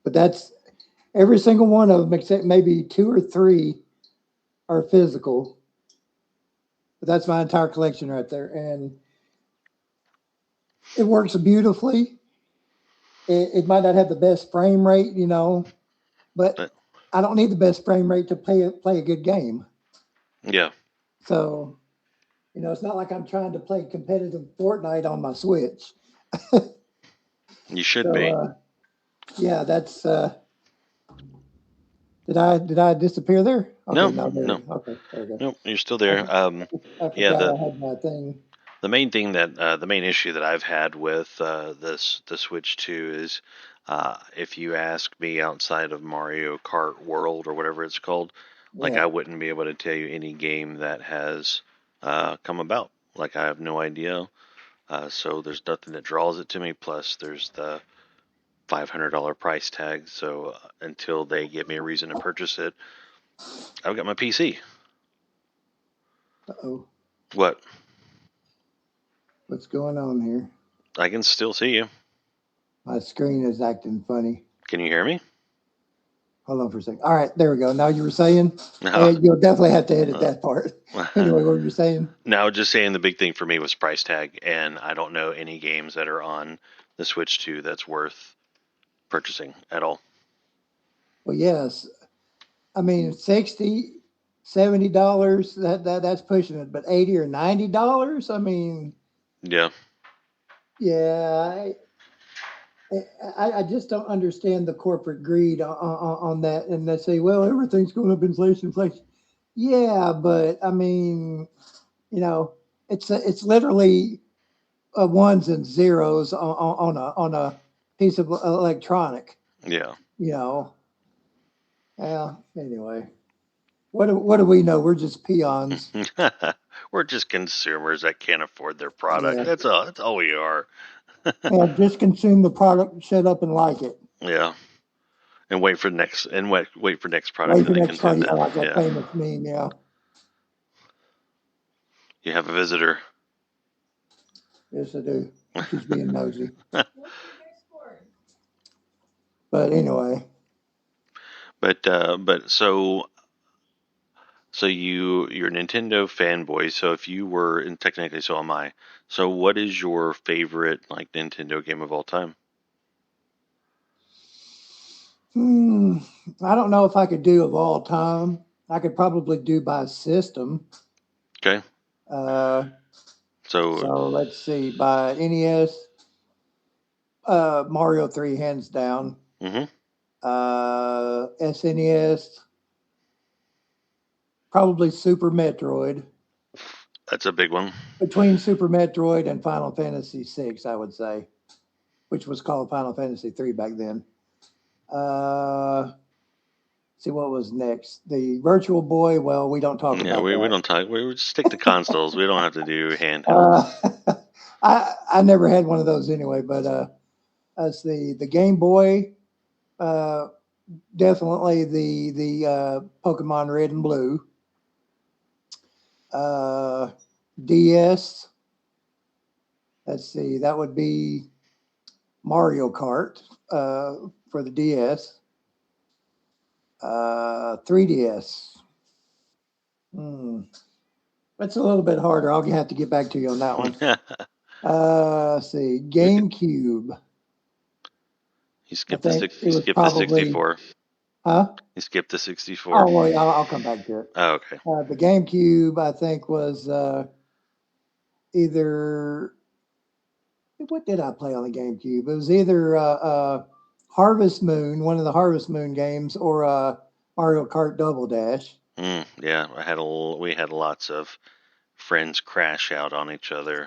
But that's every single one of them except maybe 2 or 3 are physical. But that's my entire collection right there, and it works beautifully. It might not have the best frame rate, but I don't need the best frame rate to play a good game. Yeah. So, it's not like I'm trying to play competitive Fortnite on my Switch. You should be. Yeah, that's. Did I disappear there? Okay, No. Okay, there we go. Nope, you're still there. I forgot Yeah. I had my thing. The main thing that the main issue that I've had with the Switch 2 is if you ask me outside of Mario Kart World or whatever it's called, like I wouldn't be able to tell you any game that has come about. Like I have no idea. So there's nothing that draws it to me. Plus there's the $500 price tag. So until they give me a reason to purchase it, I've got my PC. Uh-oh. What? What's going on here? I can still see you. My screen is acting funny. Can you hear me? Hold on for a second. All right, there we go. Now you were saying, No. you'll definitely have to edit that part. Anyway, what were you saying? No, just saying the big thing for me was price tag, and I don't know any games that are on the Switch 2 that's worth purchasing at all. Well, yes. I mean, $60, $70, that's pushing it, but $80 or $90, I mean, yeah, I just don't understand the corporate greed on that. And they say, well, everything's going up, inflation. Yeah, but I mean, it's literally ones and zeros on a piece of electronic. Yeah. Anyway, what do we know? We're just peons. We're just consumers that can't afford their product. Yeah. That's all we are. Just consume the product, shut up, and like it. Yeah. And wait for next product. Wait for next party. I like that famous meme. Yeah. You have a visitor. Yes, I do. She's being nosy. But anyway. But so you're a Nintendo fanboy. So if you were, and technically so am I. So what is your favorite like Nintendo game of all time? I don't know if I could do of all time. I could probably do by system. Okay. So let's see. By NES, Mario 3 hands down. Mm-hmm. SNES, probably Super Metroid. That's a big one. between Super Metroid and Final Fantasy VI, I would say, which was called Final Fantasy III back then. See what was next. The Virtual Boy. Well, we don't talk Yeah, about we that. don't talk. We just stick to consoles. We don't have to do handhelds. Uh, I never had one of those anyway. But as the Game Boy, uh, definitely the Pokemon Red and Blue. Uh, DS. Let's see. That would be Mario Kart for the DS. 3DS. Hmm. That's a little bit harder. I'll have to get back to you on that one. Let's see. You GameCube. I skipped the think it you was skipped the probably, 64. huh? You skipped the 64. Oh, well, I'll come back to it. Oh, okay. The GameCube, I think, was either, what did I play on the GameCube? It was either Harvest Moon, one of the Harvest Moon games, or Mario Kart Double Dash. Yeah, we had lots of friends crash out on each other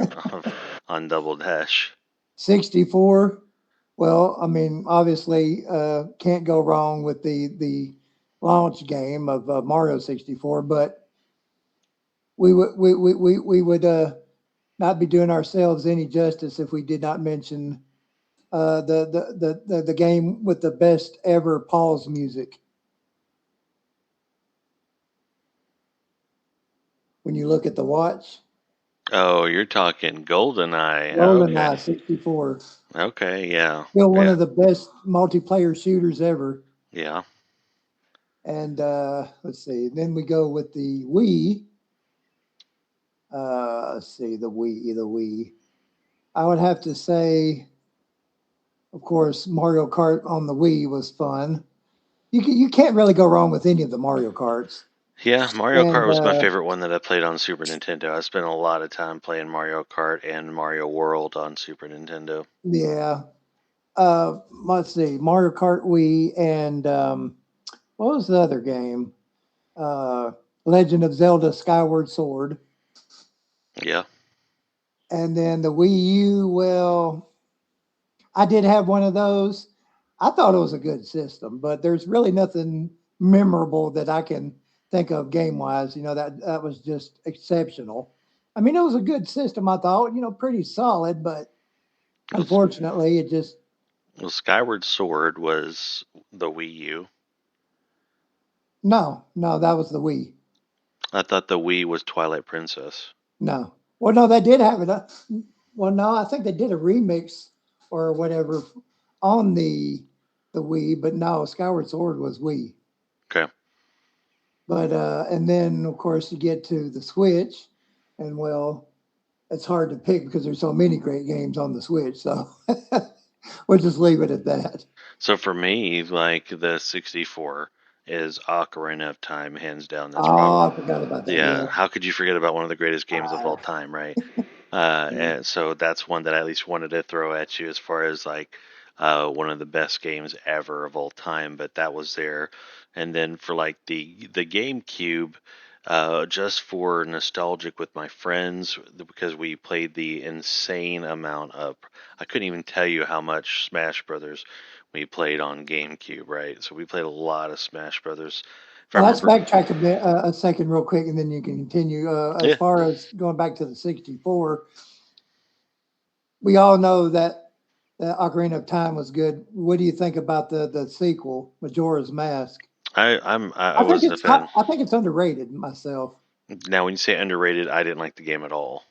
on Double Dash. 64. Well, I mean, obviously, can't go wrong with the launch game of Mario 64, but we would not be doing ourselves any justice if we did not mention the game with the best ever pause music. When you look at the watch, Oh, you're talking GoldenEye. Okay. GoldenEye 64, Okay, yeah. still one Yeah. of the best multiplayer shooters ever. Yeah. And let's see, then we go with the Wii. Let's see, the Wii. I would have to say, of course, Mario Kart on the Wii was fun. You can't really go wrong with any of the Mario Karts. Yeah, Mario Kart And was my favorite one that I played on Super Nintendo. I spent a lot of time playing Mario Kart and Mario World on Super Nintendo. yeah, let's see, Mario Kart Wii, and what was the other game? Uh, Legend of Zelda: Skyward Sword, Yeah. and then the Wii U. Well, I did have one of those. I thought it was a good system, but there's really nothing memorable that I can think of game wise. That was just exceptional. I mean, it was a good system. I thought, pretty solid, but Was unfortunately, it just well, Skyward Sword was the Wii U. no, that was the Wii. I thought the Wii was Twilight Princess. No, well, no, they did have it. Well, no, I think they did a remix or whatever on the Wii, but no, Skyward Sword was Wii. Okay. But and then of course you get to the Switch, and well, it's hard to pick because there's so many great games on the Switch. So we'll just leave it at that. So for me, like the 64 is Ocarina of Time, hands down. That's probably Oh, I forgot about that. yeah. Yeah. How could you forget about one of the greatest games of all Uh, time, right? yeah. And so that's one that I at least wanted to throw at you as far as like one of the best games ever of all time. But that was there, and then for like the GameCube, just for nostalgic with my friends because we played the insane amount of. I couldn't even tell you how much Smash Brothers we played on GameCube, right? So we played a lot of Smash Brothers. If I Well, let's remember, backtrack a second, real quick, and then you can continue. As yeah, far as going back to the 64, we all know that the Ocarina of Time was good. What do you think about the sequel, Majora's Mask? I wasn't a fan. I think it's underrated myself. Now, when you say underrated, I didn't like the game at all.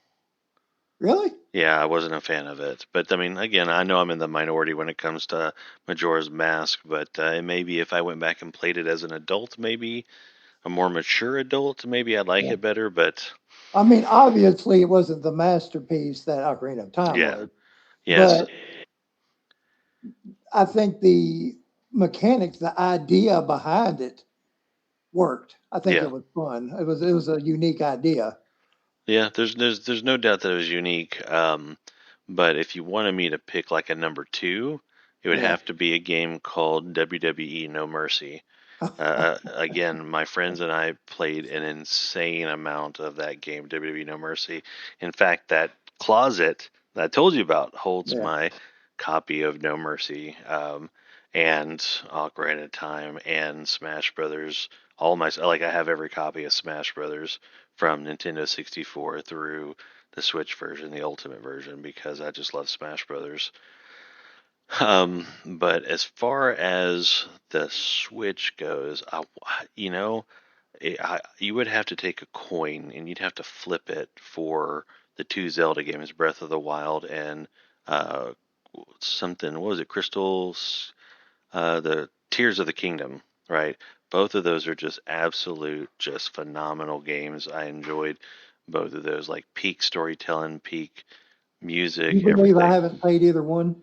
Really? Yeah, I wasn't a fan of it. But I mean, again, I know I'm in the minority when it comes to Majora's Mask. But maybe if I went back and played it as an adult, maybe a more mature adult, maybe I'd like Yeah. it better. But I mean, obviously, it wasn't the masterpiece that Ocarina of Time yeah, was, yes, but I think the mechanics, the idea behind it, worked. I think yeah, it was fun. It was a unique idea. yeah. There's no doubt that it was unique. But if you wanted me to pick like a number two, it would Yeah. have to be a game called WWE No Mercy. Again, my friends and I played an insane amount of that game, WWE No Mercy. In fact, that closet that I told you about holds Yeah. my copy of No Mercy, and Ocarina of Time and Smash Brothers. All my like I have every copy of Smash Brothers from Nintendo 64 through the Switch version, the Ultimate version, because I just love Smash Brothers. But as far as the Switch goes, you know, you would have to take a coin and you'd have to flip it for the two Zelda games, Breath of the Wild and uh, something. What was it? Crystals, the Tears of the Kingdom, right? Both of those are just absolute, just phenomenal games. I enjoyed both of those, like peak storytelling, peak You music, believe I everything. haven't played either one?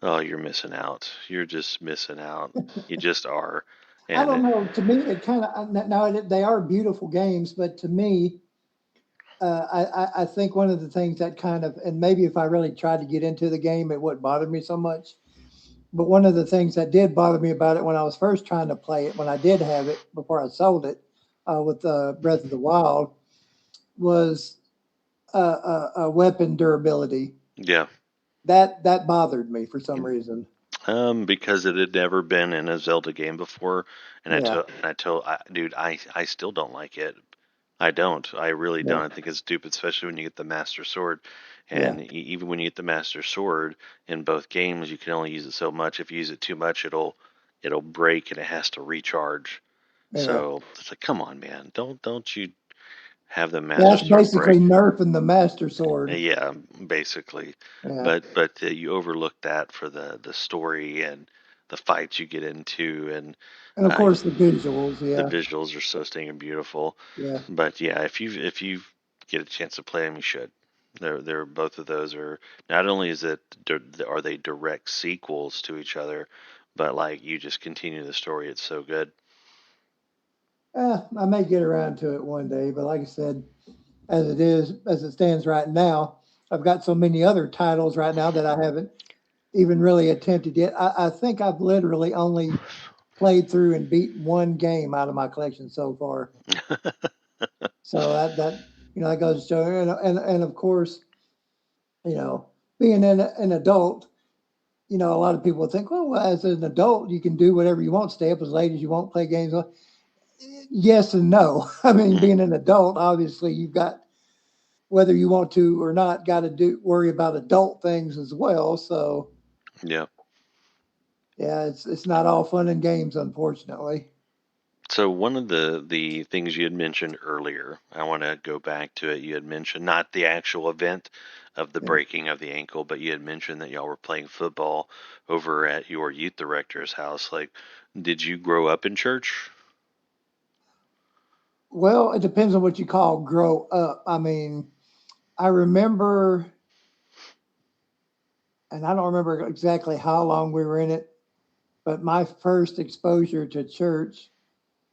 Oh, you're missing out. You're just missing out. You just are. I And don't know. To me, it kind of now they are beautiful games, but to me, I think one of the things that kind of, and maybe if I really tried to get into the game, it wouldn't bother me so much. But one of the things that did bother me about it when I was first trying to play it, when I did have it before I sold it, with Breath of the Wild, was weapon durability. yeah, That bothered me for some reason. because it had never been in a Zelda game before, and Yeah, dude, I still don't like it. I don't. I really yeah, don't. I think it's stupid, especially when you get the Master Sword. yeah, And even when you get the Master Sword in both games, you can only use it so much. If you use it too much, it'll break and it has to recharge. yeah. So it's like, come on, man, don't you have the Master That's Sword break? basically nerfing the Master Sword. Yeah, basically. Yeah, But you overlook that for the story and the fights you get into, and and of uh, course the visuals. the Yeah, visuals are so stinking beautiful. yeah. But yeah, if you get a chance to play them, you should. They're both of those are not only is it are they direct sequels to each other, but like you just continue the story. It's so good. I may get around to it one day, but like I said, as it stands right now, I've got so many other titles right now that I haven't even really attempted yet. I think I've literally only played through and beat one game out of my collection so far. So that that goes to show, and of course, you know, being an adult, a lot of people think, well, as an adult, you can do whatever you want, stay up as late as you want, play games. Yes and no. I mean, being an adult, obviously, you've got, whether you want to or not, got to worry about adult things as well. So Yeah. yeah, it's not all fun and games, unfortunately. So one of the things you had mentioned earlier, I want to go back to it. You had mentioned not the actual event of the Yeah. breaking of the ankle, but you had mentioned that y'all were playing football over at your youth director's house. Like, did you grow up in church? Well, it depends on what you call grow up. I mean, I remember, and I don't remember exactly how long we were in it, but my first exposure to church,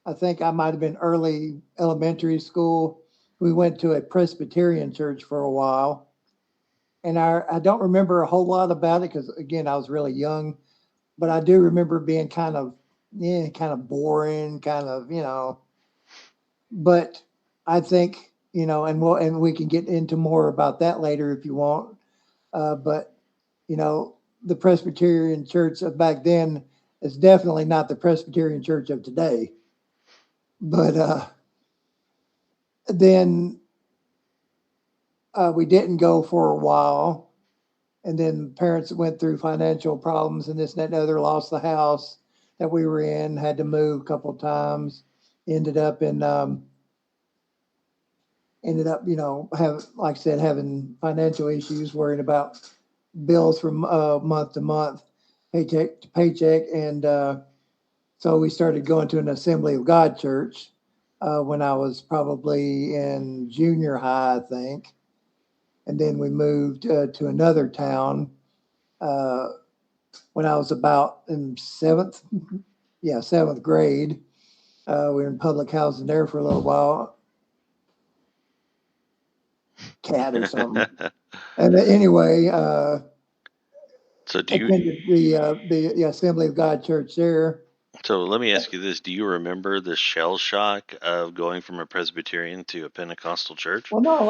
I think I might have been early elementary school. We went to a Presbyterian church for a while, and I don't remember a whole lot about it because again I was really young, but I do remember being kind of boring, kind of But I think and we can get into more about that later if you want. But you know, the Presbyterian church of back then is definitely not the Presbyterian church of today. But then we didn't go for a while, and then parents went through financial problems and this, that, and the other. Lost the house that we were in, had to move a couple of times. Ended up in have like I said, having financial issues, worrying about bills from month to month, paycheck to paycheck, and so we started going to an Assembly of God church when I was probably in junior high, I think, and then we moved to another town uh, when I was about in seventh grade. We were in public housing there for a little while, cat or something. And anyway, So do you attended the Assembly of God church there. So let me ask you this: do you remember the shell shock of going from a Presbyterian to a Pentecostal church? Well, no,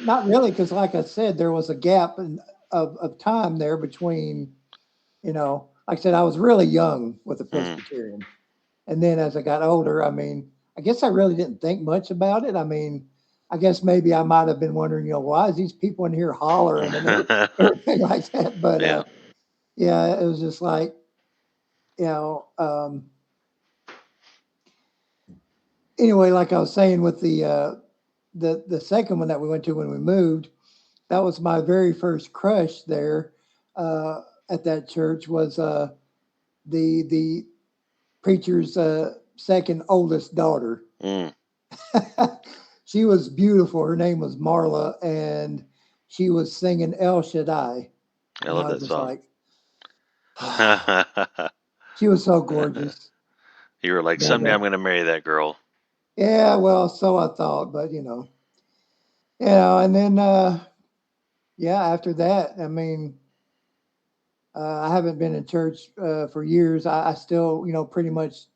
not really, because like I said, there was a gap of time there between, like I said, I was really young with the Mm. Presbyterian. And then as I got older, I mean, I guess I really didn't think much about it. I mean, I guess maybe I might have been wondering, why is these people in here hollering and everything like that. But Yeah. yeah, it was just like, you know, um, anyway, like I was saying with the second one that we went to when we moved, that was my very first crush there at that church was the preacher's second oldest daughter. Mm. She was beautiful. Her name was Marla, and she was singing El Shaddai. I And love I was that just song. like, she was so gorgeous. You were like, But someday I'm going to marry that girl. yeah, well, so I thought, but and then yeah, after that, I mean, I haven't been in church for years. I still, pretty much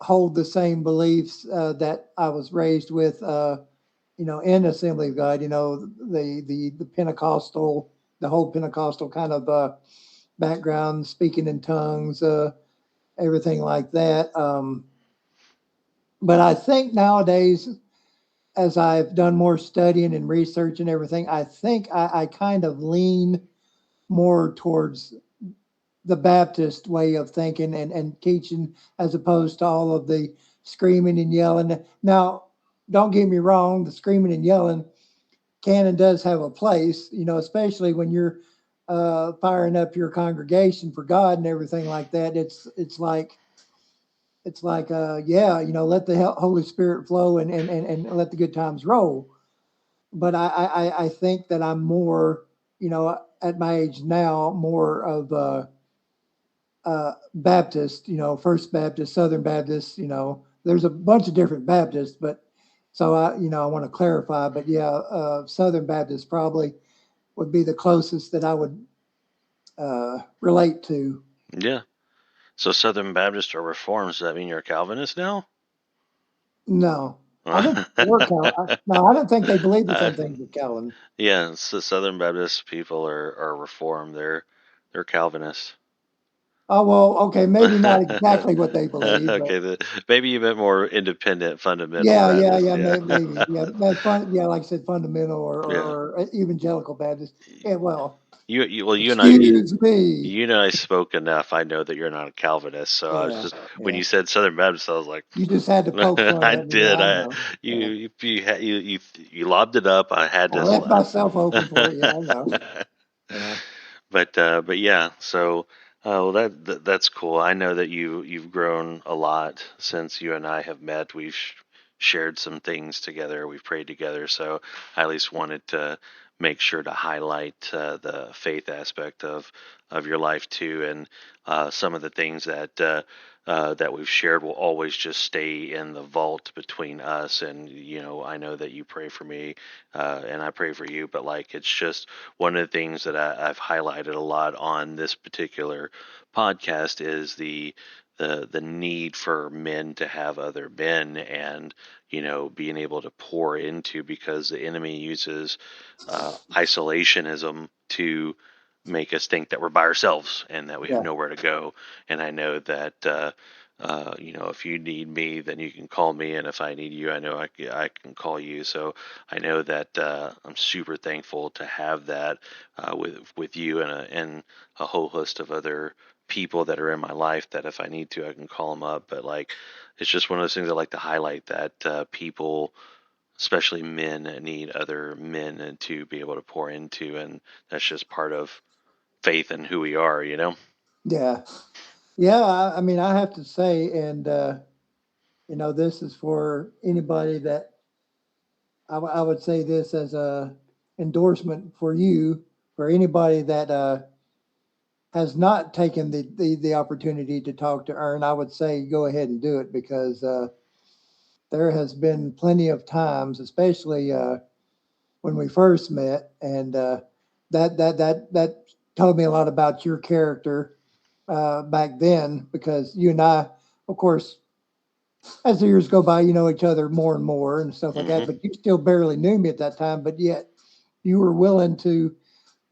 hold the same beliefs that I was raised with, in Assembly of God. The Pentecostal, the whole Pentecostal kind of background, speaking in tongues, everything like that. But I think nowadays, as I've done more studying and research and everything, I think I kind of lean more towards the Baptist way of thinking and teaching as opposed to all of the screaming and yelling. Now, don't get me wrong, the screaming and yelling can and does have a place, especially when you're firing up your congregation for God and everything like that. It's like yeah, let the Holy Spirit flow and let the good times roll. But I think that I'm more, at my age now, more of Baptist, First Baptist, Southern Baptist, there's a bunch of different Baptists, but so I want to clarify, but yeah, Southern Baptist probably would be the closest that I would relate to. Yeah. So Southern Baptist or Reformed, does that mean you're a Calvinist now? No, I didn't think they were No, I didn't think they believed the Uh, same thing as Calvin. yeah, so Southern Baptist people are Reformed. They're Calvinists. Oh well, okay, maybe not exactly what they believe, but Okay, maybe you meant more independent, fundamental yeah, Baptist. Yeah. maybe, yeah, yeah, like I said, fundamental Yeah. or evangelical Baptist. Yeah, well, Well, excuse me. you and I spoke enough. I know that you're not a Calvinist. So I was Yeah, just when yeah. you said Southern Baptist, I was like, You just had to poke fun I at me. Yeah, did. I know. Yeah, You lobbed it up. I had I to. left myself open for it. Yeah, I know. Yeah, But yeah. So well, that's cool. I know that you've grown a lot since you and I have met. We've shared some things together. We've prayed together. So I at least wanted to make sure to highlight the faith aspect of your life too, and some of the things that we've shared will always just stay in the vault between us. And I know that you pray for me, and I pray for you. But like, it's just one of the things that I've highlighted a lot on this particular podcast is the need for men to have other men, and being able to pour into, because the enemy uses isolationism to make us think that we're by ourselves and that we have yeah, nowhere to go. And I know that if you need me, then you can call me, and if I need you, I know I can call you. So I know that I'm super thankful to have that with you and a whole host of other people that are in my life that if I need to, I can call them up. But like, it's just one of those things I like to highlight, that people, especially men, need other men to be able to pour into, and that's just part of faith and who we are. yeah, yeah. I mean, I have to say, and this is for anybody that I would say this as a endorsement for you, for anybody that has not taken the opportunity to talk to Ern. I would say go ahead and do it because there has been plenty of times, especially when we first met, and that told me a lot about your character back then because you and I of course, as the years go by, you know each other more and more and stuff like that. Hmm. But you still barely knew me at that time. But yet you were willing to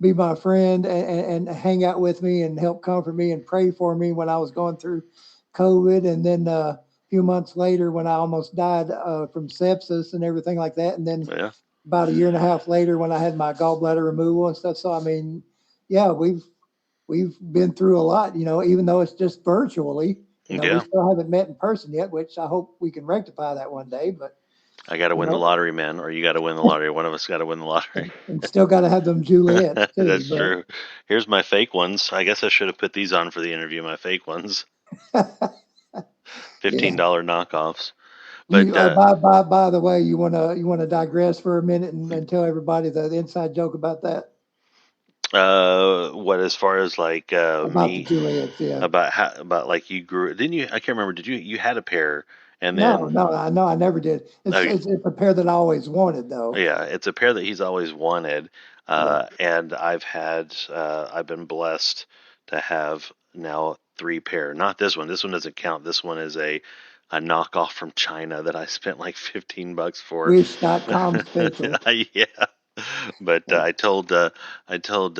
be my friend and hang out with me and help comfort me and pray for me when I was going through COVID. And then a few months later, when I almost died from sepsis and everything like that. And then Yeah, about a year and a half later, when I had my gallbladder removal and stuff. So I mean, yeah, we've been through a lot. You know, even though it's just virtually. You know, we yeah. still haven't met in person yet, which I hope we can rectify that one day. But I got to you win the know, lottery, man, or you got to win the lottery. One of us got to win the lottery. and still got to have them Juliets too. That's true. Here's my fake ones. I guess I should have put these on for the interview. My fake ones, But yeah. $15 knockoffs. But You by the way, you wanna digress for a minute and tell everybody the inside joke about that what as far as like about the me Juliets? Yeah. about how about like you grew? Didn't you? I can't remember. Did you had a pair and No, then no, I know I never did. It's oh, it's a pair that I always wanted though. yeah, it's a pair that he's always wanted, Yeah. and I've been blessed to have now three pair. Not this one. This one doesn't count. This one is a knockoff from China that I spent like $15 for. Wish.com special. Yeah, but Yeah. I told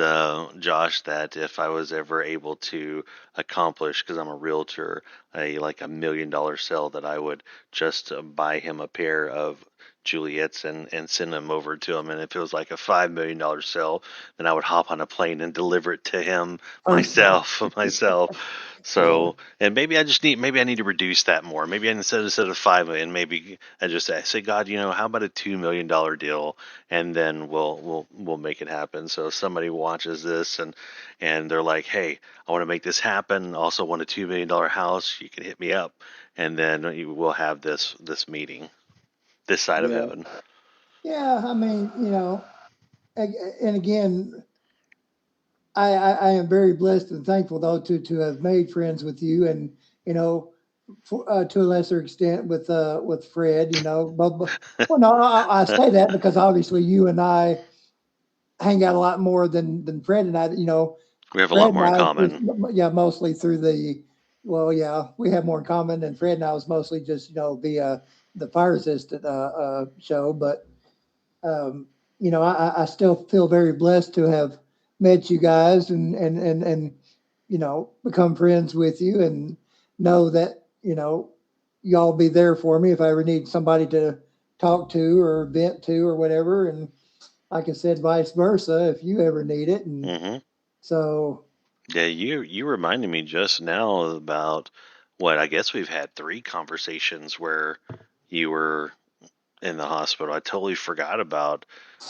Josh that if I was ever able to accomplish, because I'm a realtor, a like $1 million sale, that I would just buy him a pair of Juliet's and send them over to him. And if it was like a $5 million sale, then I would hop on a plane and deliver it to him Personally. myself. Yeah. So, and maybe I need to reduce that more. Maybe instead of 5 million, maybe I just say, God, how about a $2 million deal, and then we'll make it happen. So if somebody watches this and they're like, hey, I want to make this happen. Also want a $2 million house. You can hit me up, and then we'll have this meeting this side of Yeah. heaven. Yeah. I mean, and again, I am very blessed and thankful though to have made friends with you and you know to a lesser extent with Fred, but well no I say that because obviously you and I hang out a lot more than Fred and I, We have a lot Fred and more in I common. just yeah mostly through the well yeah we have more in common and Fred and I was mostly just via the fire resistant show, but um, I still feel very blessed to have met you guys and become friends with you and know that, y'all be there for me if I ever need somebody to talk to or vent to or whatever. And like I said, vice versa, if you ever need it. And Hmm. so, Yeah, you reminded me just now about what I guess we've had three conversations where you were in the hospital. I totally forgot about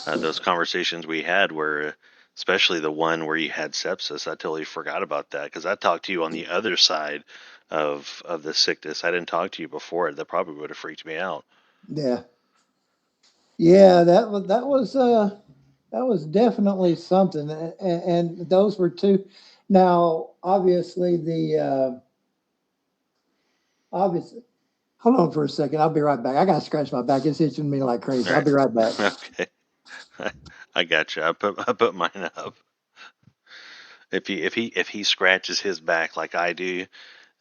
those conversations we had where, especially the one where you had sepsis. I totally forgot about that because I talked to you on the other side of the sickness. I didn't talk to you before. That probably would have freaked me out. yeah. Yeah, that was definitely something, and those were two. Now, obviously, obviously, hold on for a second. I'll be right back. I got to scratch my back. It's itching me like crazy. All I'll right. be right back. Okay. I got you. I put mine up. If he scratches his back like I do,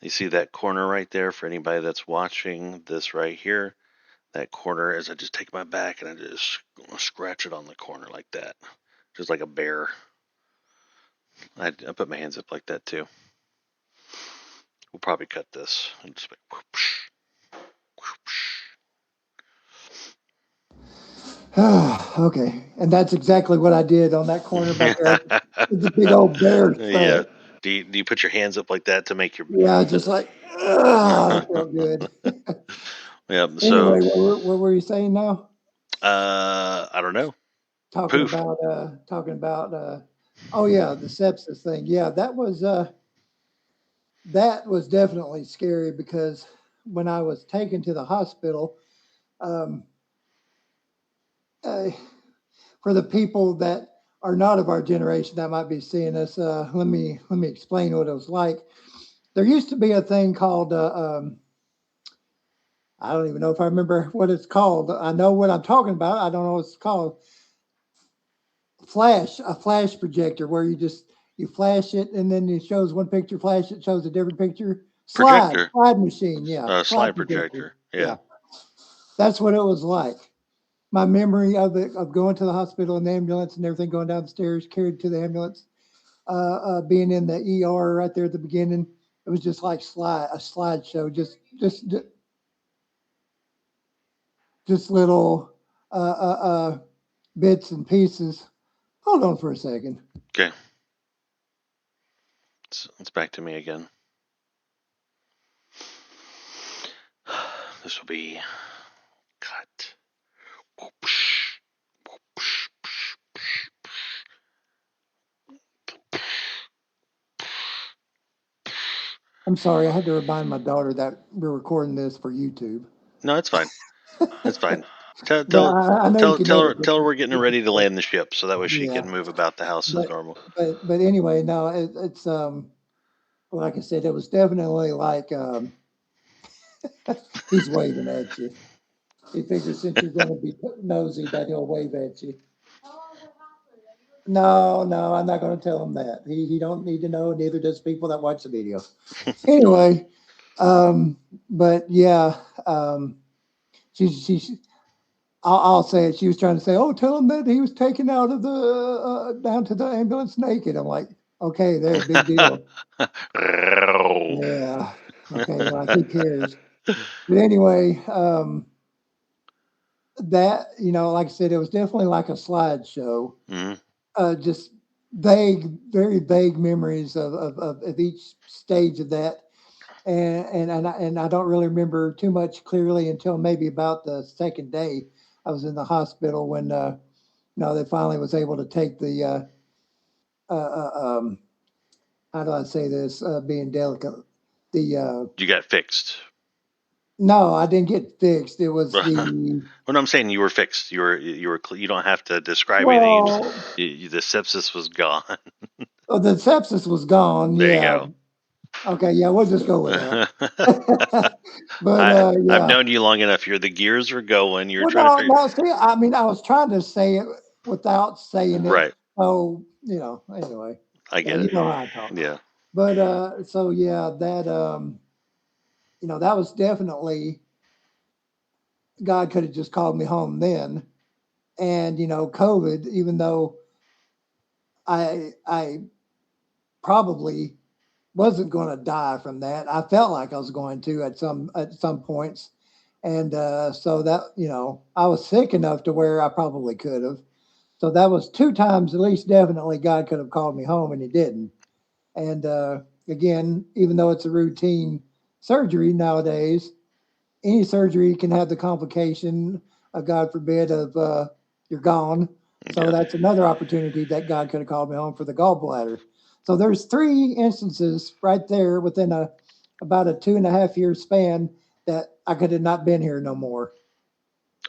you see that corner right there for anybody that's watching this right here. That corner is I just take my back and I just scratch it on the corner like that, just like a bear. I put my hands up like that too. We'll probably cut this. And just whoosh, whoosh. Okay, and that's exactly what I did on that corner back there. It's a big old bear Yeah. thud. Do you put your hands up like that to make your? Yeah, just like, that felt good. Yep. So, Anyway, what were you saying now? I don't know. Talking Poof. about, oh yeah, the sepsis thing. Yeah, that was definitely scary because when I was taken to the hospital, um, uh, for the people that are not of our generation that might be seeing us, let me explain what it was like. There used to be a thing called I don't even know if I remember what it's called. I know what I'm talking about. I don't know what it's called. A flash projector where you flash it and then it shows one picture, flash it shows a different picture. Projector. slide machine. Yeah, slide Slide projector. projector. Yeah. Yeah, that's what it was like. My memory of it, of going to the hospital in the ambulance and everything, going down the stairs, carried to the ambulance, being in the ER right there at the beginning. It was just like a slideshow, just little uh, uh, uh, bits and pieces. Hold on for a second. Okay. It's back to me again. This will be cut. I'm sorry, I had to remind my daughter that we're recording this for YouTube. No, it's fine. It's fine. Tell But tell I know you can edit tell her it. we're getting ready to land the ship, so that way she Yeah, can move about the house as but normal. but anyway, no, it's like I said, it was definitely like he's waving at you. He figures since you're going to be nosy that he'll wave at you. No, no, I'm not going to tell him that. He don't need to know. Neither does people that watch the video. Anyway, but yeah, she I'll say it. She was trying to say, "Oh, tell him that he was taken out of the down to the ambulance naked." I'm like, "Okay, there, big deal." Yeah. Okay, like who cares? But anyway, that like I said, it was definitely like a slideshow. Mm-hmm. Just very vague memories of each stage of that, and I don't really remember too much clearly until maybe about the second day I was in the hospital when they finally was able to take the uh, how do I say this being delicate, the You got fixed. no, I didn't get fixed. It was Well, the I'm saying you were fixed. You don't have to describe anything. well, The sepsis was gone. the sepsis was gone. There you Yeah. go. Okay. Yeah, we'll just go with that. But I've yeah. known you long enough. The gears were going. You're Well, trying to no, figure. no. See, I mean, I was trying to say it without saying it. Right. So anyway, I yeah, get you it. know how I talk. Yeah. But so yeah, that that was definitely God could have just called me home then, and COVID, even though I probably wasn't going to die from that. I felt like I was going to at some points, and so that I was sick enough to where I probably could have. So that was two times at least. Definitely, God could have called me home, and He didn't. And again, even though it's a routine surgery nowadays, any surgery can have the complication, God forbid, of you're gone. So Yeah. that's another opportunity that God could have called me home for the gallbladder. So there's three instances right there within about a 2.5 year span that I could have not been here no more.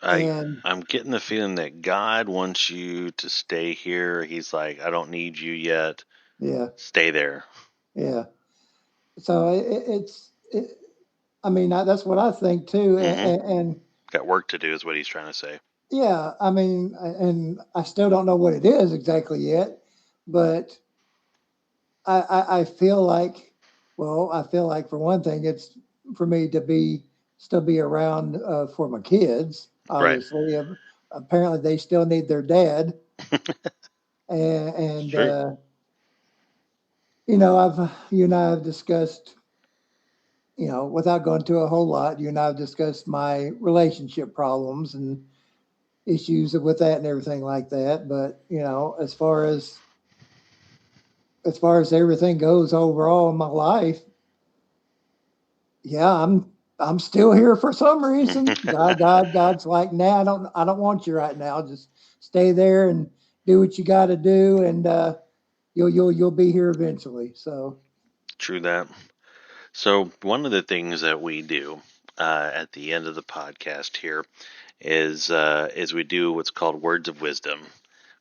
And I'm getting the feeling that God wants you to stay here. He's like, I don't need you yet. yeah, Stay there. yeah. So I mean, that's what I think too. Mm-hmm. And Got work to do is what he's trying to say. yeah, I mean, and I still don't know what it is exactly yet, but I feel like, well, I feel like for one thing, it's for me to still be around for my kids. Right. Obviously, apparently they still need their dad, It's and true. I've you and I have discussed, without going to a whole lot, you and I have discussed my relationship problems and issues with that and everything like that. But as far as everything goes overall in my life, yeah, I'm still here for some reason. God's like, nah, I don't want you right now. Just stay there and do what you got to do, and you'll be here eventually. So True that. So one of the things that we do at the end of the podcast here is we do what's called words of wisdom.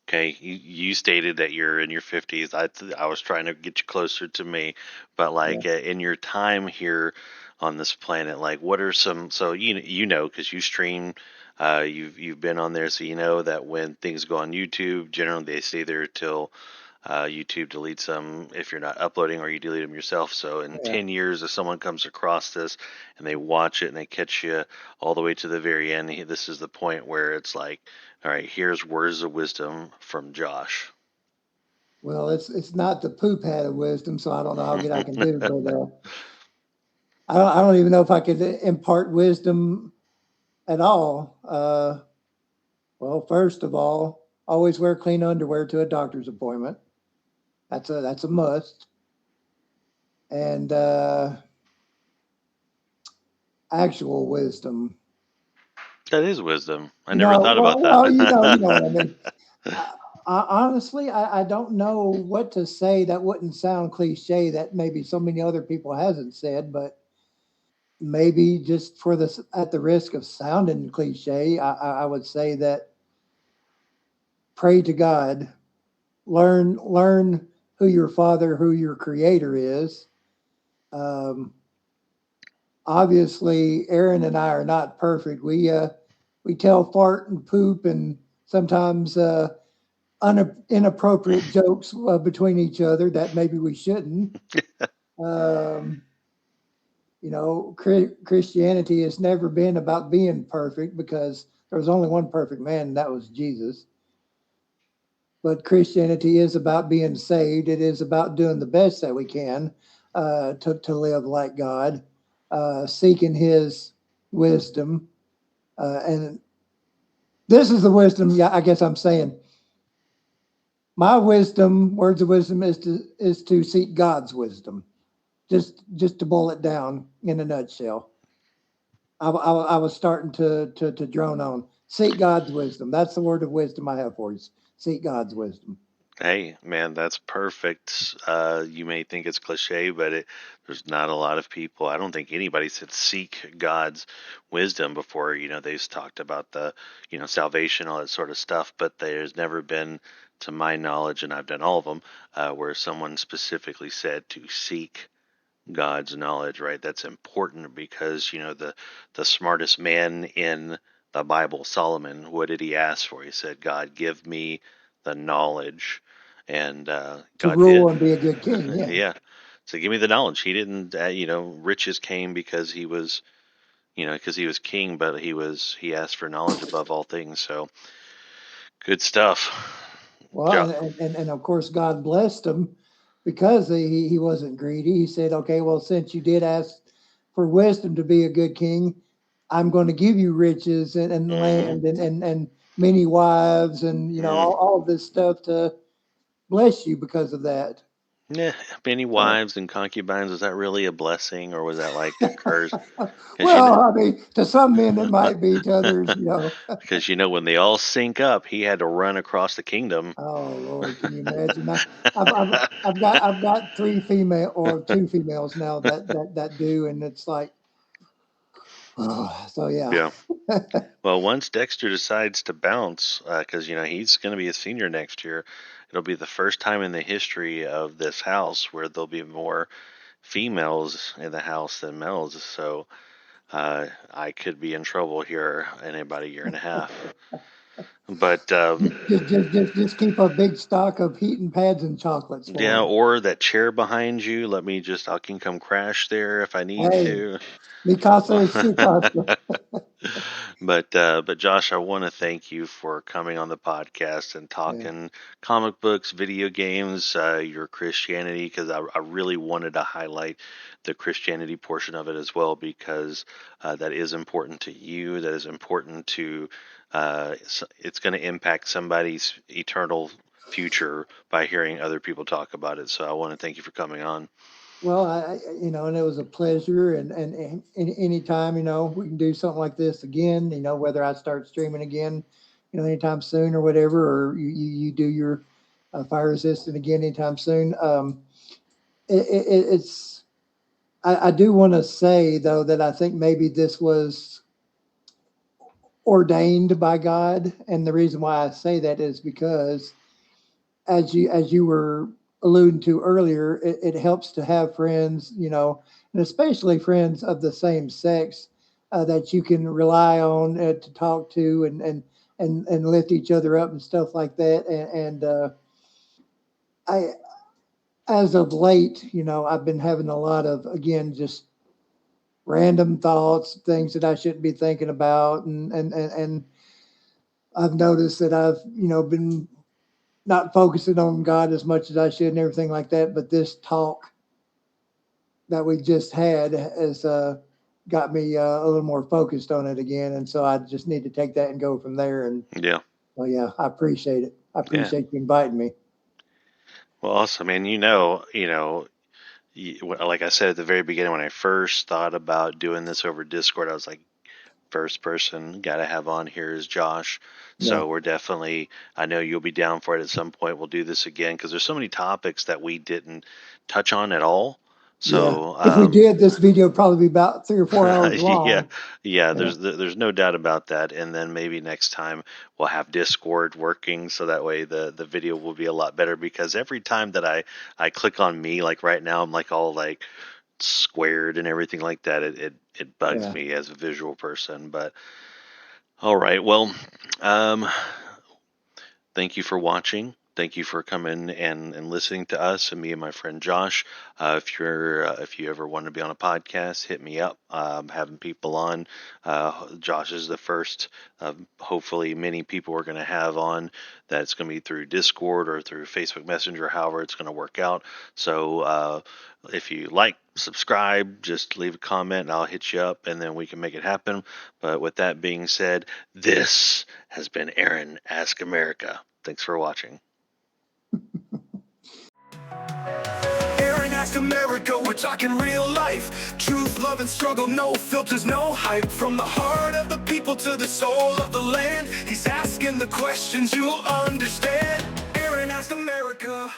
Okay, you stated that you're in your 50s. I was trying to get you closer to me, but yeah, like in your time here on this planet, like what are some? So because you stream, you've been on there, so you know that when things go on YouTube, generally they stay there till YouTube deletes them if you're not uploading, or you delete them yourself. So in Yeah. 10 years, if someone comes across this and they watch it and they catch you all the way to the very end, this is the point where it's like, all right, here's words of wisdom from Josh. Well, it's not the poop hat of wisdom, so I don't know how good I can do, but I don't even know if I could impart wisdom at all. Well, first of all, always wear clean underwear to a doctor's appointment. That's a must. And actual wisdom. That is wisdom. I You never know, thought about you know what I that. mean. Honestly, I don't know what to say that wouldn't sound cliche that maybe so many other people hasn't said, but maybe just for this at the risk of sounding cliche, I would say that pray to God, learn who your father, who your creator is. Um, Obviously, Aaron and I are not perfect. We tell fart and poop and sometimes inappropriate jokes between each other that maybe we shouldn't. Um, Christianity has never been about being perfect because there was only one perfect man, and that was Jesus. But Christianity is about being saved. It is about doing the best that we can to live like God, seeking His wisdom. And this is the wisdom, yeah, I guess I'm saying. My wisdom, words of wisdom, is to seek God's wisdom. Just to boil it down in a nutshell. I was starting to drone on. Seek God's wisdom. That's the word of wisdom I have for you. Seek God's wisdom. Hey, man, that's perfect. You may think it's cliche, but there's not a lot of people. I don't think anybody said seek God's wisdom before. They've talked about the, salvation, all that sort of stuff, but there's never been, to my knowledge, and I've done all of them, where someone specifically said to seek God's knowledge, right? That's important because, the smartest man in the Bible, Solomon, what did he ask for? He said, God, give me the knowledge. And To God did. rule and be a good king. Yeah. Yeah. So give me the knowledge. He didn't, riches came because he was king, but he asked for knowledge above all things. So good stuff. Well, and of course, God blessed him because he wasn't greedy. He said, okay, well, since you did ask for wisdom to be a good king, I'm going to give you riches and Mm-hmm. land and many wives and, all of this stuff to bless you because of that. Yeah, many So, wives and concubines. Was that really a blessing, or was that like a curse? Because well, I mean, to some men it might be, to others, when they all sync up, he had to run across the kingdom. oh Lord, can you imagine? I've got three female or two females now that do, and it's like, oh, so yeah. Yeah. Well, once Dexter decides to bounce, because he's going to be a senior next year, it'll be the first time in the history of this house where there'll be more females in the house than males. So I could be in trouble here in about a year and a half. But Just keep a big stock of heating pads and chocolates for yeah, them. or that chair behind you. I can come crash there if I need Hey, to. mi casa es su casa. But Josh, I want to thank you for coming on the podcast and Yeah. talking comic books, video games, your Christianity, because I really wanted to highlight the Christianity portion of it as well, because that is important to you. That is important to it's going to impact somebody's eternal future by hearing other people talk about it. So I want to thank you for coming on. Well, and it was a pleasure, and anytime, we can do something like this again, whether I start streaming again, anytime soon or whatever, or you do your fire resistant again anytime soon. It's, I do want to say though that I think maybe this was ordained by God, and the reason why I say that is because as you were alluding to earlier, it helps to have friends, and especially friends of the same sex that you can rely on to talk to and lift each other up and stuff like that. And I, as of late, I've been having a lot of, again, just random thoughts, things that I shouldn't be thinking about. And I've noticed that I've, been not focusing on God as much as I should and everything like that. But this talk that we just had has got me a little more focused on it again. And so I just need to take that and go from there. And Yeah. well, yeah, I appreciate it. I Yeah. appreciate you inviting me. Well, awesome. And like I said at the very beginning, when I first thought about doing this over Discord, I was like, first person got to have on here is Josh. Yeah. So we're definitely, I know you'll be down for it at some point. We'll do this again because there's so many topics that we didn't touch on at all. Yeah. So, If we did, this video would probably be about 3 or 4 hours yeah, long. yeah, Yeah. there's no doubt about that. And then maybe next time we'll have Discord working so that way the video will be a lot better because every time that I click on me, like right now, I'm like all like squared and everything like that. It bugs Yeah. me as a visual person. But all right, well, um, thank you for watching. Thank you for coming and listening to us and me and my friend Josh. If you ever want to be on a podcast, hit me up. Having people on. Josh is the first. Hopefully, many people are going to have on. That's going to be through Discord or through Facebook Messenger, however it's going to work out. So if you like, subscribe, just leave a comment and I'll hit you up and then we can make it happen. But with that being said, this has been Aaron Ask America. Thanks for watching. Aaron Ask America, we're talking real life. Truth, love, and struggle, no filters, no hype. From the heart of the people to the soul of the land, he's asking the questions you'll understand. Aaron Ask America.